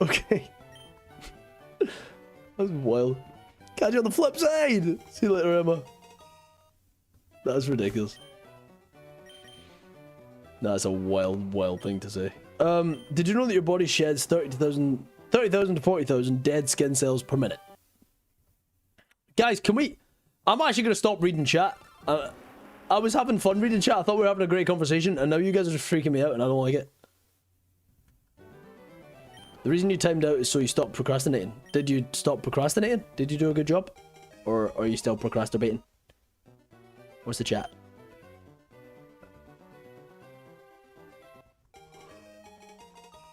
Okay. That's wild. Catch you on the flip side! See you later, Emma. That's ridiculous. That's a wild, wild thing to say. Did you know that your body sheds 30,000 to 40,000 dead skin cells per minute? Guys, can we... I'm actually going to stop reading chat. I was having fun reading chat. I thought we were having a great conversation, and now you guys are just freaking me out, and I don't like it. The reason you timed out is so you stop procrastinating. Did you stop procrastinating? Did you do a good job? Or are you still procrastinating? What's the chat?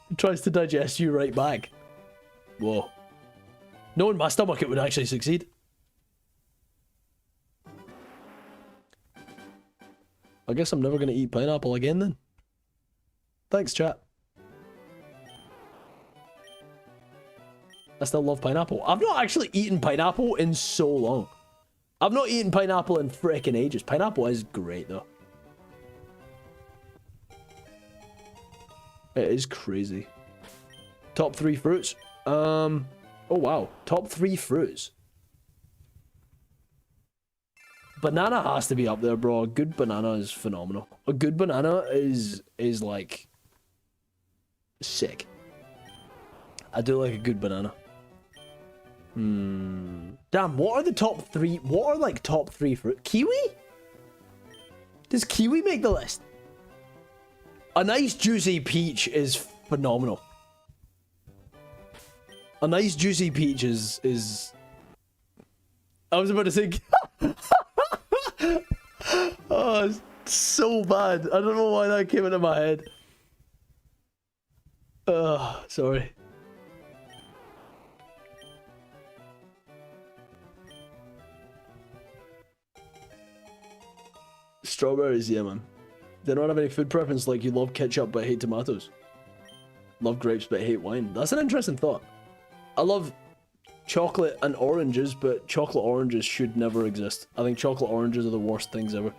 It tries to digest you right back. Whoa. Knowing my stomach, it would actually succeed. I guess I'm never going to eat pineapple again then. Thanks, chat. I still love pineapple. I've not actually eaten pineapple in so long. I've not eaten pineapple in frickin' ages. Pineapple is great, though. It is crazy. Top 3 fruits. Oh, wow. Top 3 fruits. Banana has to be up there, bro. A good banana is phenomenal. A good banana is like... sick. I do like a good banana. Damn, what are the top 3? What are like top 3 fruit? Kiwi? Does kiwi make the list? A nice juicy peach is phenomenal. A nice juicy peach is... I was about to say... Oh, it's so bad. I don't know why that came into my head. Sorry. Strawberries, yeah, man. They don't have any food preference like you love ketchup but hate tomatoes. Love grapes but hate wine. That's an interesting thought. I love chocolate and oranges, but chocolate oranges should never exist. I think chocolate oranges are the worst things ever.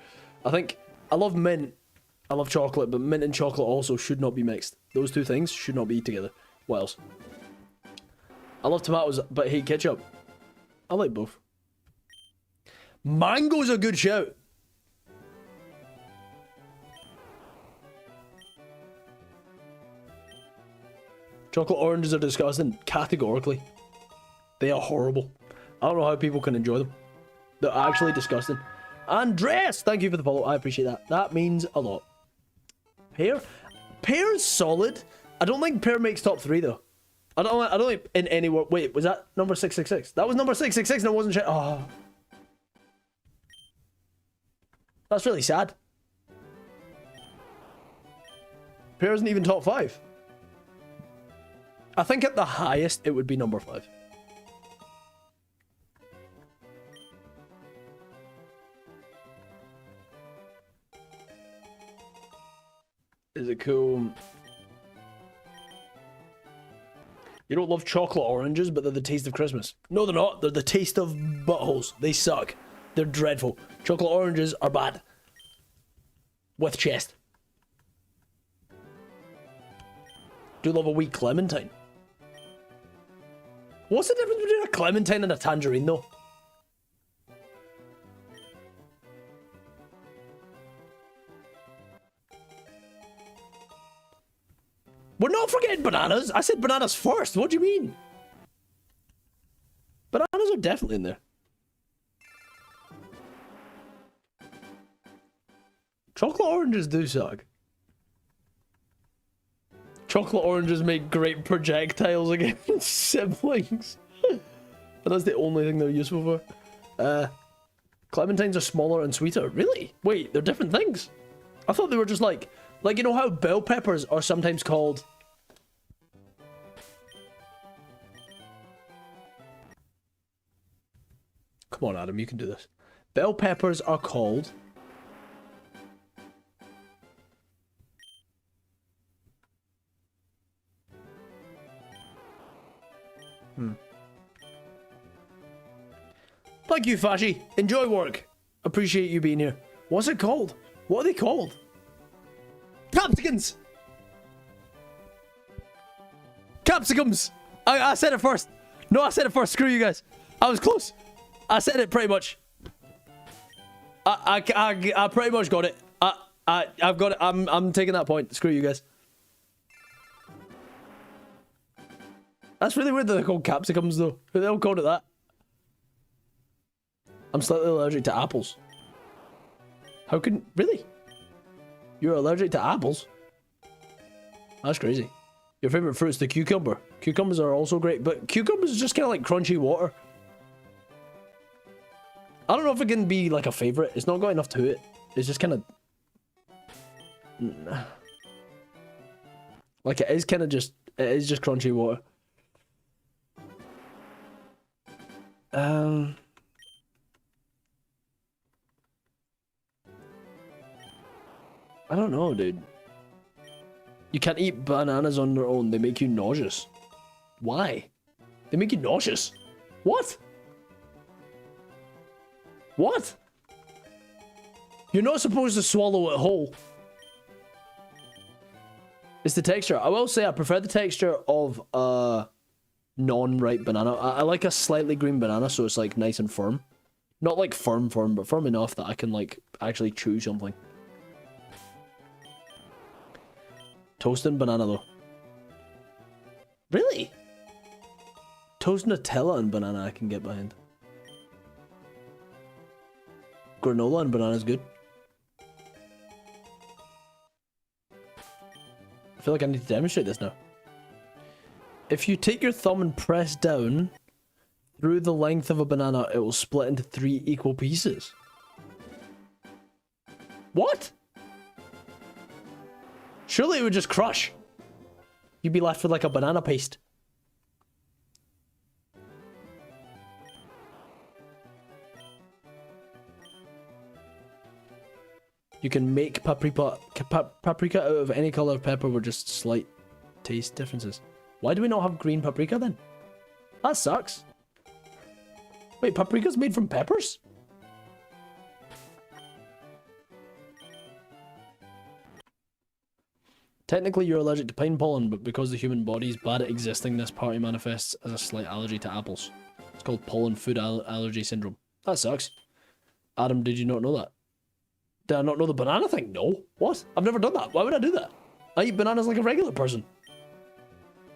I love mint. I love chocolate, but mint and chocolate also should not be mixed. Those two things should not be together. What else? I love tomatoes but hate ketchup. I like both. Mango's a good shout. Chocolate oranges are disgusting, categorically. They are horrible. I don't know how people can enjoy them. They're actually disgusting. Andres, thank you for the follow. I appreciate that. That means a lot. Pear? Pear is solid. I don't think Pear makes top 3 though. I don't think in any world. Wait, was that number 666? That was number 666 and it wasn't shit. Oh. That's really sad. Pear isn't even top 5. I think at the highest it would be number 5. Is it cool? You don't love chocolate oranges, but they're the taste of Christmas. No, they're not. They're the taste of buttholes. They suck. They're dreadful. Chocolate oranges are bad. With chest. Do love a wee clementine. What's the difference between a clementine and a tangerine, though? We're not forgetting bananas. I said bananas first. What do you mean? Bananas are definitely in there. Chocolate oranges do suck. Chocolate oranges make great projectiles against siblings. But that's the only thing they're useful for. Clementines are smaller and sweeter. Really? Wait, they're different things. I thought they were just like you know how bell peppers are sometimes called... Come on, Adam, you can do this. Bell peppers are called... Thank you, Fashi. Enjoy work. Appreciate you being here. What's it called? What are they called? Capsicums! Capsicums! I said it first. No, I said it first. Screw you guys. I was close. I said it pretty much. I pretty much got it. I've got it. I'm taking that point. Screw you guys. That's really weird that they're called capsicums though. Who the hell called it that? I'm slightly allergic to apples. How can... Really? You're allergic to apples? That's crazy. Your favorite fruit's the cucumber. Cucumbers are also great, but cucumbers is just kind of like crunchy water. I don't know if it can be like a favorite. It's not got enough to it. It's just kind of... Like it is kind of just... It is just crunchy water. I don't know, dude. You can't eat bananas on their own. They make you nauseous. Why? They make you nauseous. What? What? You're not supposed to swallow it whole. It's the texture. I will say I prefer the texture of a non-ripe banana. I like a slightly green banana, so it's like nice and firm. Not like firm, but firm enough that I can like actually chew something. Toast and banana though. Really? Toast Nutella and banana I can get behind. Granola and banana is good. I feel like I need to demonstrate this now. If you take your thumb and press down through the length of a banana, it will split into 3 equal pieces. What? Surely it would just crush. You'd be left with like a banana paste. You can make paprika out of any color of pepper with just slight taste differences. Why do we not have green paprika then? That sucks. Wait, paprika's made from peppers? Technically, you're allergic to pine pollen, but because the human body is bad at existing, this party manifests as a slight allergy to apples. It's called pollen food allergy syndrome. That sucks. Adam, did you not know that? Did I not know the banana thing? No. What? I've never done that. Why would I do that? I eat bananas like a regular person.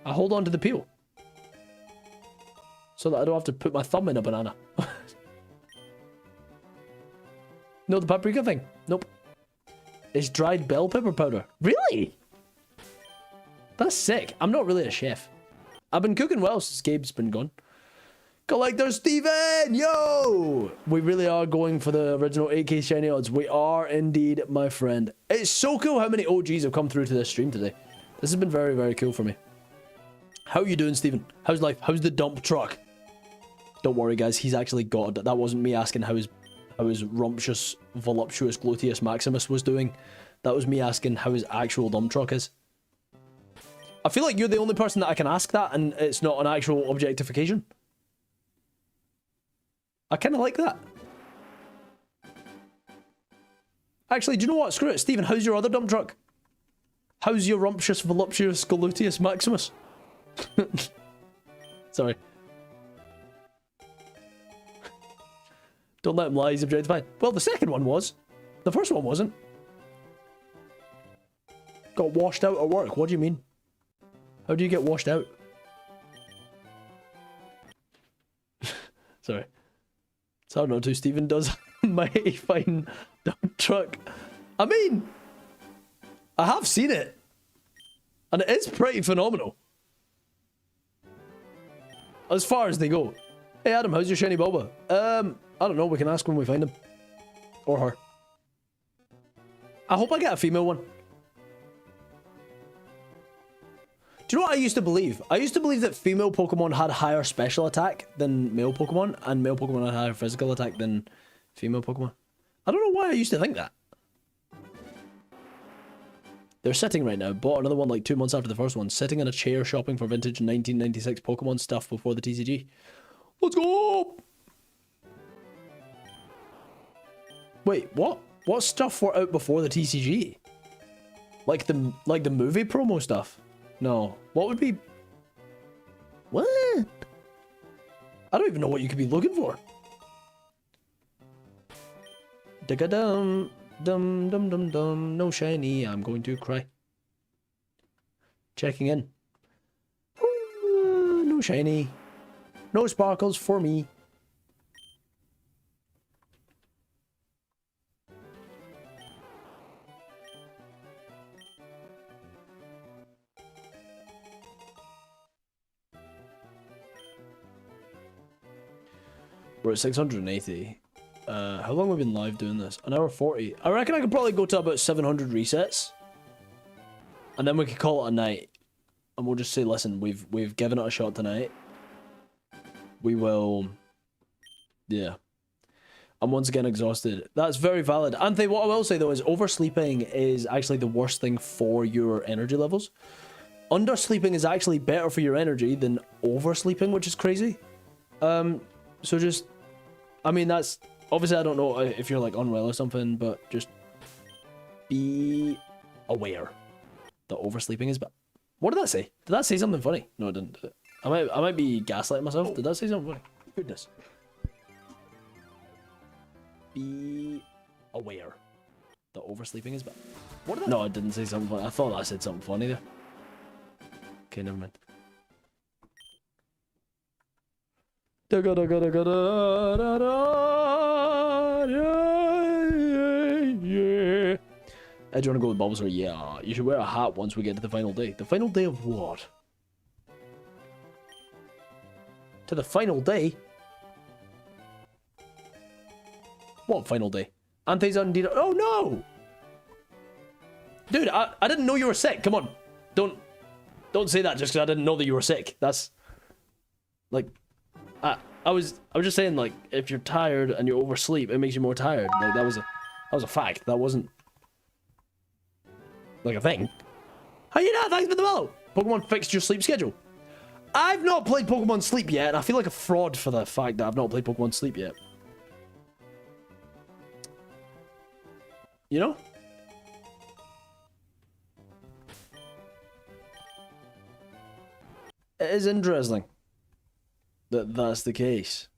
I hold on to the peel. so that I don't have to put my thumb in a banana. No, the paprika thing. Nope. It's dried bell pepper powder. Really? That's sick. I'm not really a chef. I've been cooking well since Gabe's been gone. Collector Steven! Yo! We really are going for the original 8K shiny odds. We are indeed, my friend. It's so cool how many OGs have come through to this stream today. This has been very, very cool for me. How you doing, Steven? How's life? How's the dump truck? Don't worry, guys. He's actually got it. That wasn't me asking how his rumptious, voluptuous, gluteus maximus was doing. That was me asking how his actual dump truck is. I feel like you're the only person that I can ask that, and it's not an actual objectification. I kind of like that. Actually, do you know what? Screw it. Steven, how's your other dump truck? How's your rumptious, voluptuous, gluteus maximus? Sorry. Don't let him lie, he's objectified. Well, the second one was. The first one wasn't. Got washed out at work. What do you mean? How do you get washed out? Sorry. It's hard not to. Steven does a mighty fine dump truck. I mean, I have seen it. And it is pretty phenomenal. As far as they go. Hey Adam, how's your shiny Bulba? I don't know, we can ask when we find him. Or her. I hope I get a female one. Do you know what I used to believe? I used to believe that female Pokemon had higher special attack than male Pokemon, and male Pokemon had higher physical attack than female Pokemon. I don't know why I used to think that. They're sitting right now. Bought another one like 2 months after the first one. Sitting in a chair shopping for vintage 1996 Pokemon stuff before the TCG. Let's go! Wait, what? What stuff were out before the TCG? Like the movie promo stuff? No. What would be... What? I don't even know what you could be looking for. Digga-dum. Dum dum dum dum. No shiny. I'm going to cry. Checking in. No shiny. No sparkles for me. We're at 680. How long have we been live doing this? An hour 40. I reckon I could probably go to about 700 resets. And then we could call it a night. And we'll just say, listen, we've given it a shot tonight. We will... Yeah. I'm once again exhausted. That's very valid. Anthe, what I will say though is oversleeping is actually the worst thing for your energy levels. Undersleeping is actually better for your energy than oversleeping, which is crazy. So just... I mean, that's... Obviously, I don't know if you're, like, unwell or something, but just be aware that oversleeping is bad. What did that say? Did that say something funny? No, it didn't, did it? I might be gaslighting myself. Did that say something funny? Goodness. Be aware that oversleeping is bad. What did that... No, it didn't say something funny. I thought I said something funny there. Okay, never mind. Ed, do you want to go with Bulbasaur? Yeah, you should wear a hat once we get to the final day. The final day of what? To the final day? What final day? Ante's indeed. Oh no! Dude, I didn't know you were sick. Come on. Don't say that just because I didn't know that you were sick. That's... Like... I was just saying, like, if you're tired and you oversleep, it makes you more tired. Like, that was a fact. That wasn't like a thing. How you not? Thanks for the follow. Pokemon fixed your sleep schedule. I've not played Pokemon Sleep yet, and I feel like a fraud for the fact that I've not played Pokemon Sleep yet. You know? It is interesting that that's the case.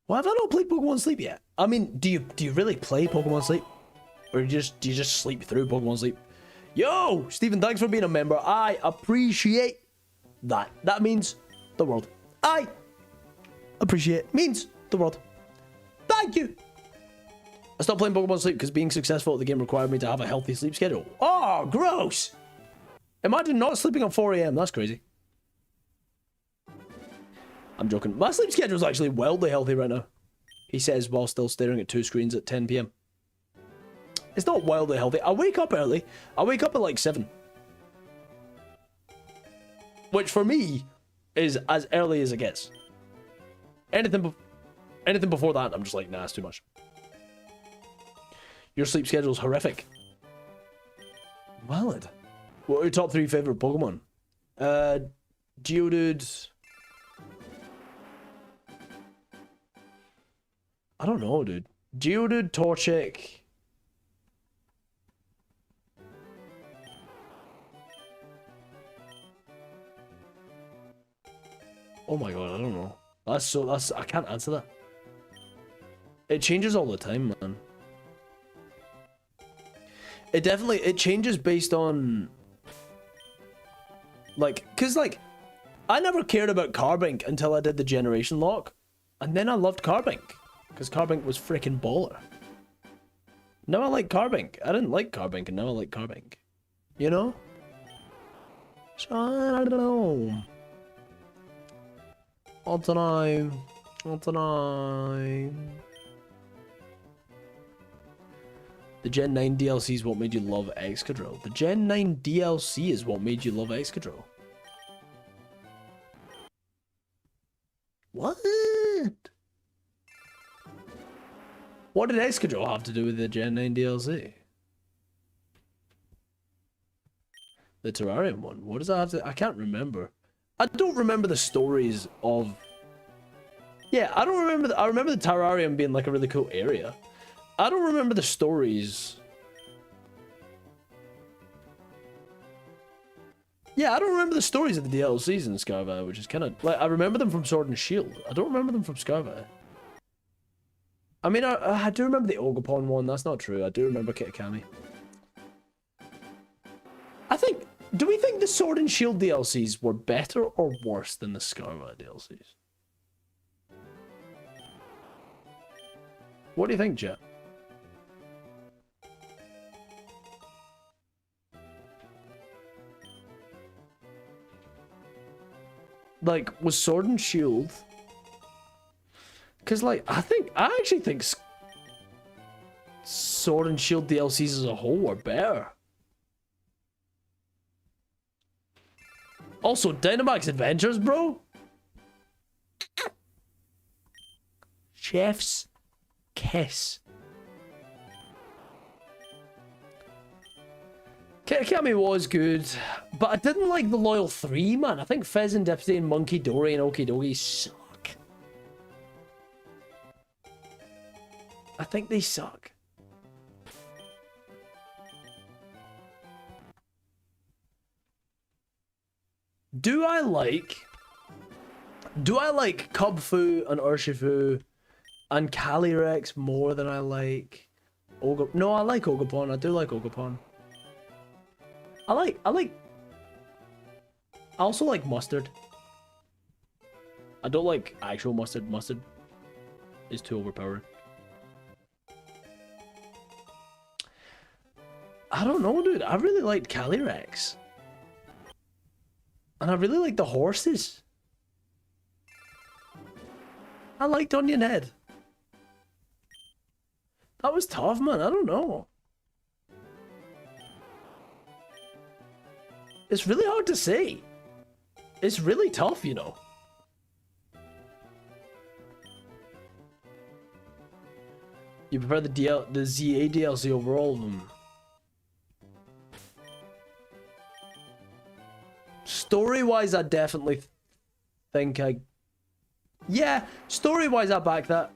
Why have I not played Pokemon Sleep yet? I mean, do you really play Pokemon Sleep? Or do you just sleep through Pokemon Sleep? Yo! Stephen, thanks for being a member. I appreciate that. That means the world. I appreciate it. Means the world. Thank you. I stopped playing Pokemon Sleep because being successful at the game required me to have a healthy sleep schedule. Oh, gross. Imagine not sleeping at 4 a.m. That's crazy. I'm joking. My sleep schedule is actually wildly healthy right now. He says while still staring at 2 screens at 10 p.m. It's not wildly healthy. I wake up early. I wake up at like 7. Which for me is as early as it gets. Anything before that, I'm just like, nah, it's too much. Your sleep schedule is horrific. Valid. What are your top 3 favorite Pokemon? Geodude. I don't know, dude. Geodude, Torchic. Oh my god, I don't know. I can't answer that. It changes all the time, man. It changes based on like, cause like I never cared about Carbink until I did the generation lock, and then I loved Carbink because Carbink was freaking baller. Now I like Carbink. I didn't like Carbink, and now I like Carbink. You know? So I don't know. I don't know. The Gen 9 DLC is what made you love Excadrill. The Gen 9 DLC is what made you love Excadrill. What? What did Excadrill have to do with the Gen 9 DLC? The Terrarium one. What does that have to... I can't remember. I don't remember the stories of... Yeah, I don't remember... I remember the Terrarium being like a really cool area. I don't remember the stories. Yeah, I don't remember the stories of the DLCs in Scarva, which is kind of... Like, I remember them from Sword and Shield. I don't remember them from Scarva. I mean, I do remember the Ogerpon one. That's not true. I do remember Kitakami. I think... Do we think the Sword and Shield DLCs were better or worse than the Scarva DLCs? What do you think, Jet? Like, was Sword and Shield... Because, like, I actually think Sword and Shield DLCs as a whole were better. Also, Dynamax Adventures, bro? Chef's kiss. Kitakami was good, but I didn't like the Loyal 3, man. I think Fizz and Dipsy and Monkey Dory and Okidogi suck. I think they suck. Do I like Cubfu and Urshifu and Calyrex more than I like No, I like Ogerpon. I do like Ogerpon. I also like Mustard. I don't like actual Mustard. Mustard is too overpowered. I don't know, dude. I really liked Calyrex. And I really like the horses. I liked Onion Head. That was tough, man. I don't know. It's really hard to say. It's really tough, you know. You prefer the ZA DLC over all of them? Story-wise, I definitely think I... Yeah, story-wise, I back that.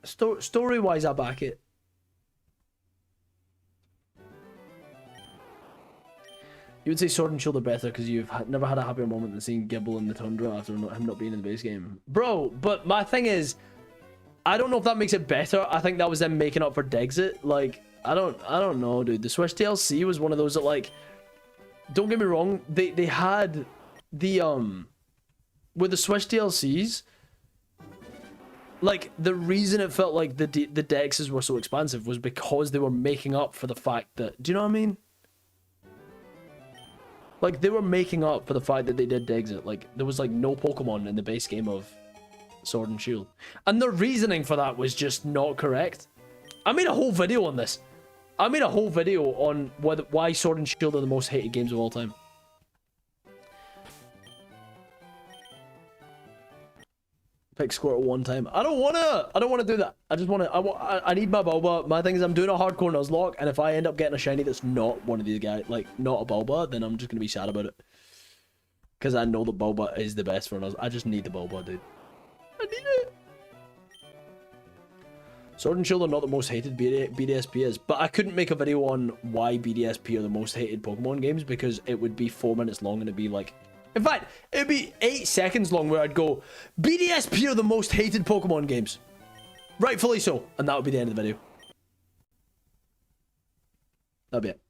Story-wise, I back it. You would say Sword and Shield are better because you've never had a happier moment than seeing Gibble in the Tundra after him not being in the base game. Bro, but my thing is, I don't know if that makes it better. I think that was them making up for Dexit. Like, I don't know, dude. The Switch DLC was one of those that, like, don't get me wrong, they had the with the Switch DLCs, like, the reason it felt like the dexes were so expansive was because they were making up for the fact that... Do you know what I mean? Like, they were making up for the fact that they did Dexit. Like, there was, like, no Pokemon in the base game of Sword and Shield. And the reasoning for that was just not correct. I made a whole video on this. I made a whole video on why Sword and Shield are the most hated games of all time. Pick Squirtle one time. I don't wanna do that. I just wanna, I need my Bulba. My thing is I'm doing a hardcore Nuzlocke, and if I end up getting a shiny that's not one of these guys, like, not a Bulba, then I'm just gonna be sad about it. Because I know that Bulba is the best for Nuzlocke. I just need the Bulba, dude. I need it. Sword and Shield are not the most hated, BDSP is, but I couldn't make a video on why BDSP are the most hated Pokemon games because it would be 4 minutes long and it'd be like... In fact, it'd be 8 seconds long where I'd go, BDSP are the most hated Pokemon games. Rightfully so. And that would be the end of the video. That'd be it.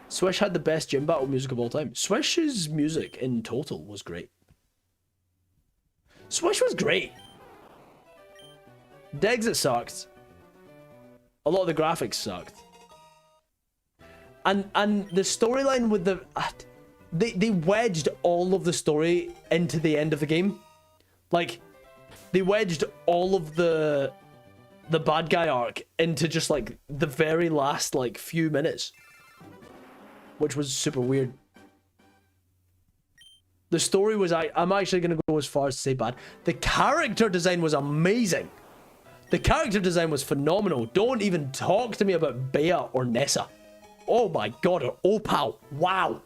Swish had the best gym battle music of all time. Swish's music in total was great. Swish was great. Dexit sucked. A lot of the graphics sucked. And the storyline with the... They wedged all of the story into the end of the game. Like, they wedged all of the bad guy arc into just, like, the very last, like, few minutes. Which was super weird. The story was... I'm actually going to go as far as to say bad. The character design was amazing. The character design was phenomenal. Don't even talk to me about Bea or Nessa. Oh my god, or Opal. Wow.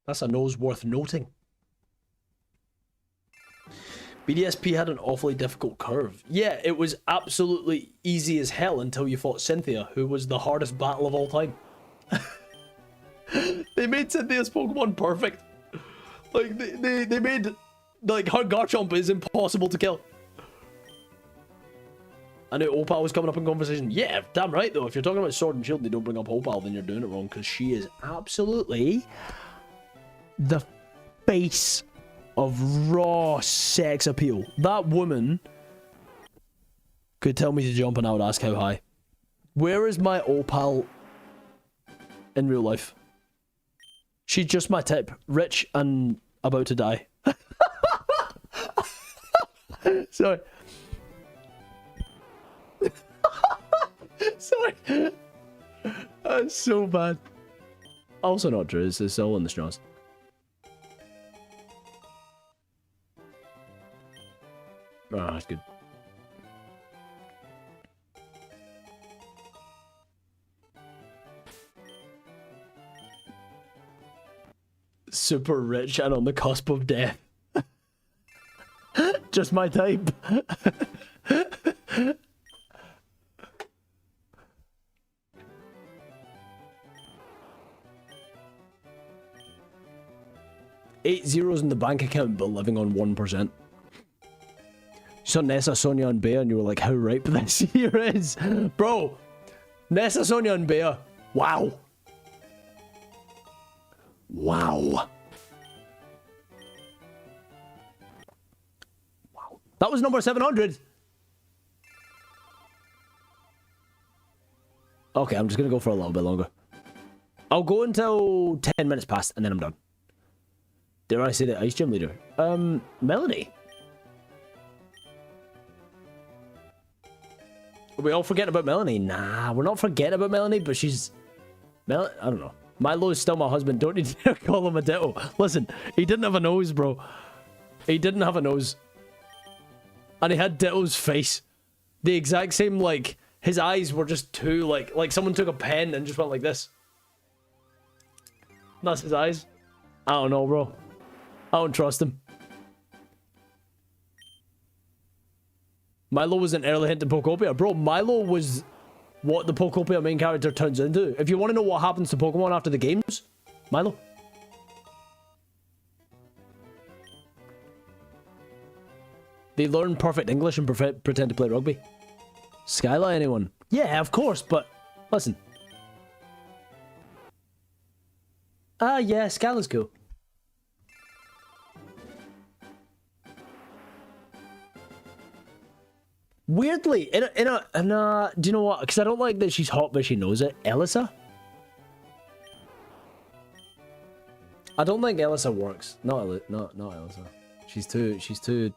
That's a nose worth noting. BDSP had an awfully difficult curve. Yeah, it was absolutely easy as hell until you fought Cynthia, who was the hardest battle of all time. They made Cynthia's Pokemon perfect. Like, they made, like, her Garchomp is impossible to kill. I knew Opal was coming up in conversation. Yeah, damn right, though. If you're talking about Sword and Shield and they don't bring up Opal, then you're doing it wrong, because she is absolutely the face of raw sex appeal. That woman could tell me to jump and I would ask how high. Where is my Opal in real life? She's just my type. Rich and about to die. Sorry. Sorry. That's so bad. Also not true. It's all in the straws. Oh, that's good. Super rich and on the cusp of death. Just my type. Eight zeros in the bank account, but living on 1%. You saw Nessa, Sonia, and Bea, and you were like, how ripe this year is. Bro, Nessa, Sonia, and Bea. Wow. Wow. Wow. That was number 700. Okay, I'm just going to go for a little bit longer. I'll go until 10 minutes past, and then I'm done. Dare I say the Ice Gym leader? Melanie. Are we all forgetting about Melanie? Nah, we're not forgetting about Melanie, but she's... I don't know. Milo is still my husband. Don't need to call him a ditto. Listen, he didn't have a nose, bro. He didn't have a nose. And he had Ditto's face. The exact same, like... His eyes were just too, like someone took a pen and just went like this. That's his eyes. I don't know, bro. I don't trust him. Milo was an early hint to Pokopia. Bro, Milo was what the Pokopia main character turns into. If you want to know what happens to Pokemon after the games, Milo. They learn perfect English and pretend to play rugby. Skyla, anyone? Yeah, of course, but listen. Ah, yeah, Skyla's cool. Weirdly, do you know what? Because I don't like that she's hot, but she knows it. Elisa? I don't think Elisa works. Not Elisa. She's too.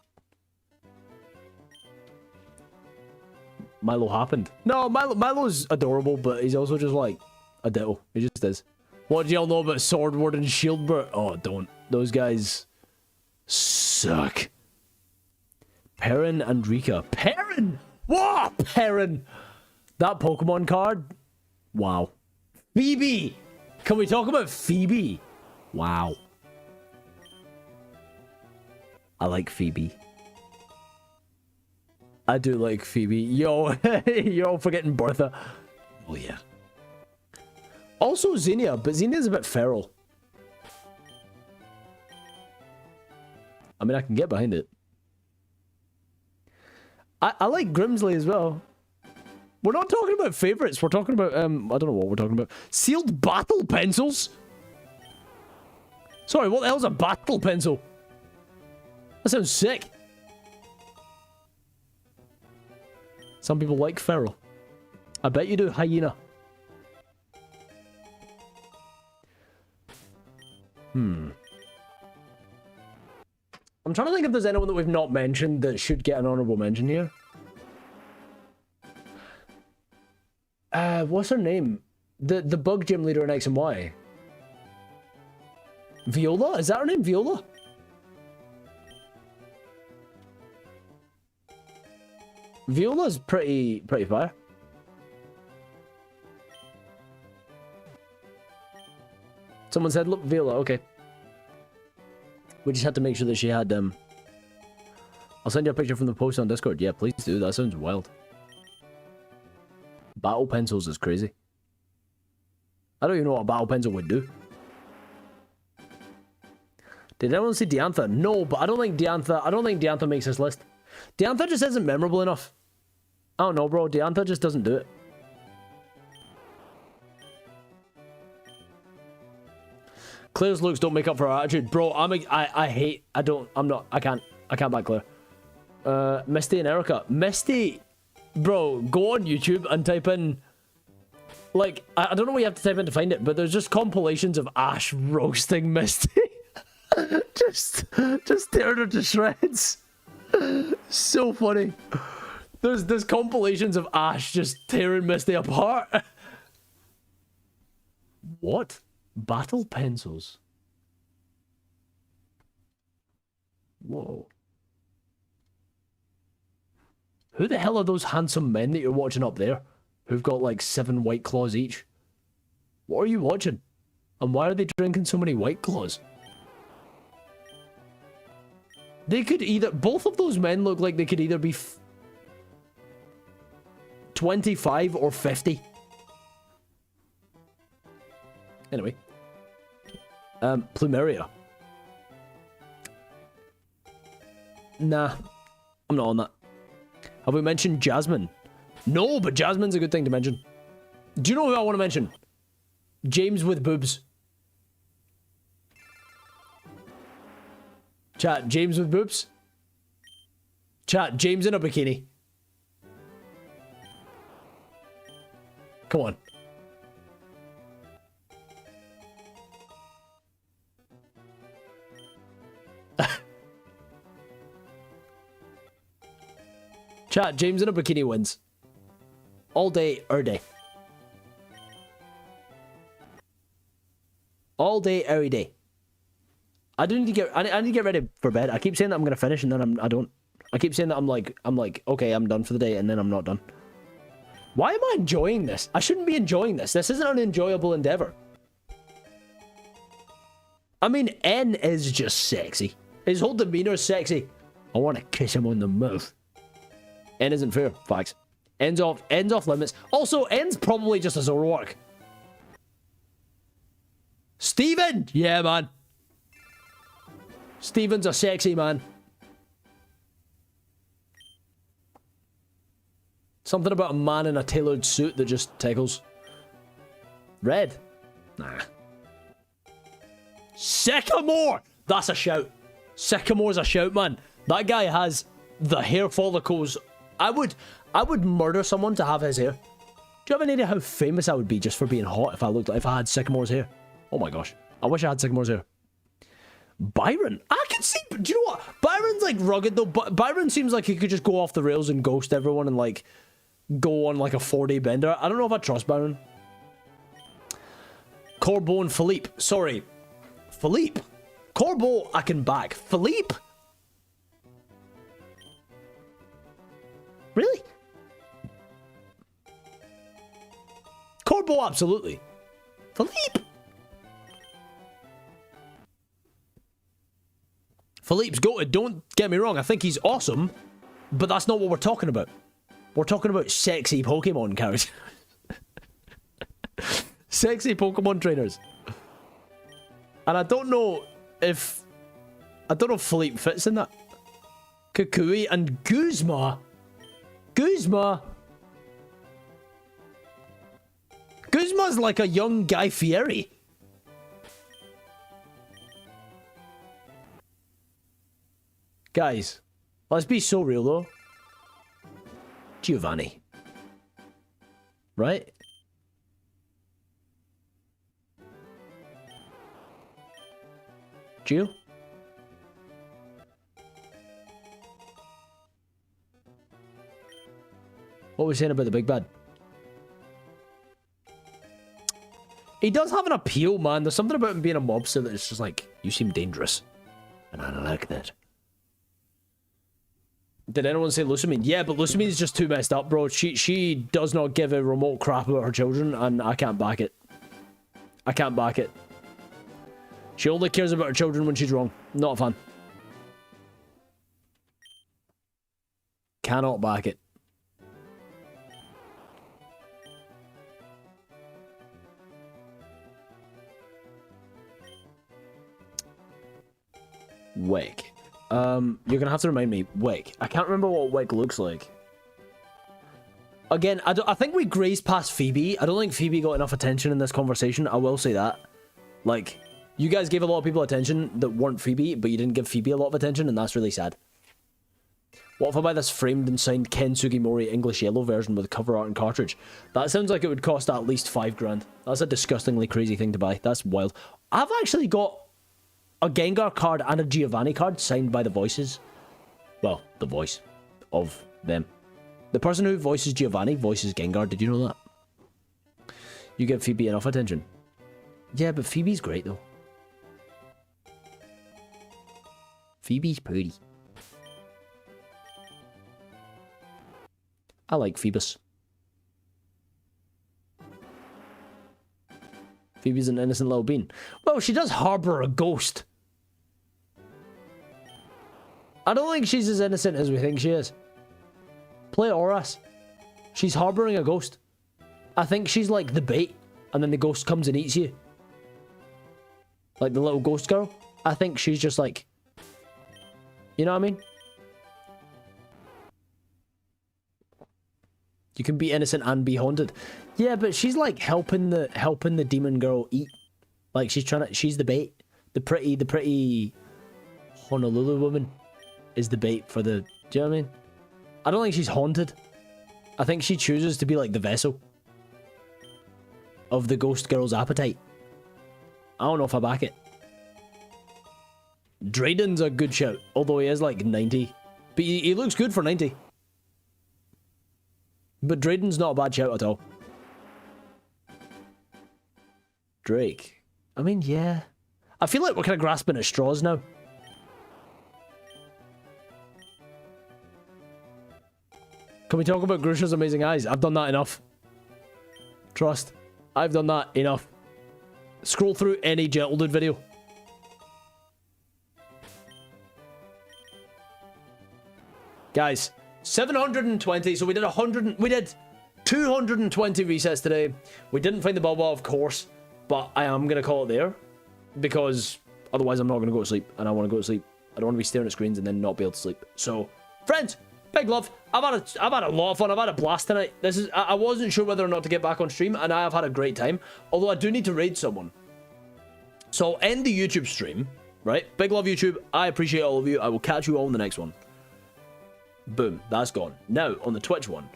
Milo happened. No, Milo's adorable, but he's also just like a ditto. He just is. What do y'all know about Swordward and Shieldbert? Oh, don't. Those guys suck. Perrin and Rika. Perrin! Whoa! Perrin! That Pokemon card? Wow. Phoebe! Can we talk about Phoebe? Wow. I like Phoebe. I do like Phoebe. Yo, you're forgetting Bertha. Oh, yeah. Also Xenia, but Xenia's a bit feral. I mean, I can get behind it. I like Grimsley as well. We're not talking about favorites. We're talking about, I don't know what we're talking about. Sealed battle pencils? Sorry, what the hell's a battle pencil? That sounds sick. Some people like feral. I bet you do, hyena. I'm trying to think if there's anyone that we've not mentioned that should get an honorable mention here. What's her name? The bug gym leader in X and Y. Viola? Is that her name? Viola? Viola's pretty fire. Someone said, look, Viola, okay. We just had to make sure that she had, I'll send you a picture from the post on Discord. Yeah, please do. That sounds wild. Battle pencils is crazy. I don't even know what a battle pencil would do. Did anyone see Diantha? No, but I don't think Diantha makes this list. Diantha just isn't memorable enough. I don't know, bro. Diantha just doesn't do it. Claire's looks don't make up for her attitude. Bro, I can't back Claire. Misty and Erica. Misty, bro, go on YouTube and type in, like, I don't know what you have to type in to find it, but there's just compilations of Ash roasting Misty. just tearing her to shreds. So funny. There's compilations of Ash just tearing Misty apart. What? Battle pencils? Whoa. Who the hell are those handsome men that you're watching up there? Who've got like 7 White Claws each? What are you watching? And why are they drinking so many White Claws? They could either... Both of those men look like they could either be 25 or 50. Anyway. Plumeria. Nah. I'm not on that. Have we mentioned Jasmine? No, but Jasmine's a good thing to mention. Do you know who I want to mention? James with boobs. Chat, James with boobs. Chat, James in a bikini. Come on. Chat, James in a bikini wins. All day, day. All day, every day. I need to get ready for bed. I keep saying that I'm gonna finish and then I don't. I keep saying that I'm like, okay, I'm done for the day, and then I'm not done. Why am I enjoying this? I shouldn't be enjoying this. This isn't an enjoyable endeavor. I mean, N is just sexy. His whole demeanor is sexy. I want to kiss him on the mouth. N isn't fair. Facts. N's off limits. Also, N's probably just a Zoroark. Steven! Yeah, man. Steven's a sexy man. Something about a man in a tailored suit that just tickles. Red? Nah. Sycamore! That's a shout. Sycamore's a shout, man. That guy has the hair follicles. I would murder someone to have his hair. Do you have any idea how famous I would be just for being hot if I had Sycamore's hair? Oh my gosh. I wish I had Sycamore's hair. Byron? I can see... Do you know what? Byron's like rugged though. Byron seems like he could just go off the rails and ghost everyone and like go on like a 4-day bender. I don't know if I trust Byron. Corbeau and Philippe. Sorry. Philippe. Corbeau, I can back. Philippe? Really? Corbeau, absolutely. Philippe? Philippe's goated. Don't get me wrong. I think he's awesome. But that's not what we're talking about. We're talking about sexy Pokemon characters. Sexy Pokemon trainers. And I don't know if Philippe fits in that. Kukui and Guzma. Guzma's like a young Guy Fieri. Guys, let's be so real though. Giovanni. Right? Gio? What are we saying about the big bad? He does have an appeal, man. There's something about him being a mobster that it's just like, you seem dangerous. And I don't like that. Did anyone say Lucamine? Yeah, but Lucamine is just too messed up, bro. She does not give a remote crap about her children, and I can't back it. I can't back it. She only cares about her children when she's wrong. Not a fan. Cannot back it. Wick. You're gonna have to remind me. Wick. I can't remember what Wick looks like. Again, I think we grazed past Phoebe. I don't think Phoebe got enough attention in this conversation. I will say that. Like, you guys gave a lot of people attention that weren't Phoebe, but you didn't give Phoebe a lot of attention, and that's really sad. What if I buy this framed and signed Ken Sugimori English Yellow version with cover art and cartridge? That sounds like it would cost at least $5,000. That's a disgustingly crazy thing to buy. That's wild. I've actually got a Gengar card and a Giovanni card signed by the voices. Well, the voice of them. The person who voices Giovanni voices Gengar. Did you know that? You give Phoebe enough attention. Yeah, but Phoebe's great though. Phoebe's pretty. I like Phoebus. Phoebe's an innocent little bean. Well, she does harbour a ghost. I don't think she's as innocent as we think she is. Play Oras. She's harbouring a ghost. I think she's like the bait, and then the ghost comes and eats you. Like the little ghost girl. I think she's just like... You know what I mean? You can be innocent and be haunted. Yeah, but she's like helping the demon girl eat. Like she's the bait. The pretty Honolulu woman is the bait for the... Do you know what I mean? I don't think she's haunted. I think she chooses to be like the vessel of the ghost girl's appetite. I don't know if I back it. Drayden's a good shout, although he is like 90. But he looks good for 90. But Drayden's not a bad shout at all. Drake. I mean, yeah. I feel like we're kind of grasping at straws now. Can we talk about Grusha's amazing eyes? I've done that enough. Trust. I've done that enough. Scroll through any Gentle Dude video. Guys, 720. So we did 100. We did 220 resets today. We didn't find the Bulba, of course, but I am gonna call it there because otherwise I'm not gonna go to sleep, and I want to go to sleep. I don't want to be staring at screens and then not be able to sleep. So, friends, Big love. I've had a lot of fun. I've had a blast tonight. I wasn't sure whether or not to get back on stream, and I have had a great time. Although I do need to raid someone. So I'll end the YouTube stream, right? Big love, YouTube. I appreciate all of you. I will catch you all in the next one. Boom. That's gone. Now, on the Twitch one.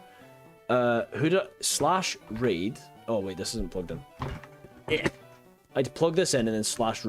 /raid. Oh, wait. This isn't plugged in. Yeah. I'd plug this in and then /raid.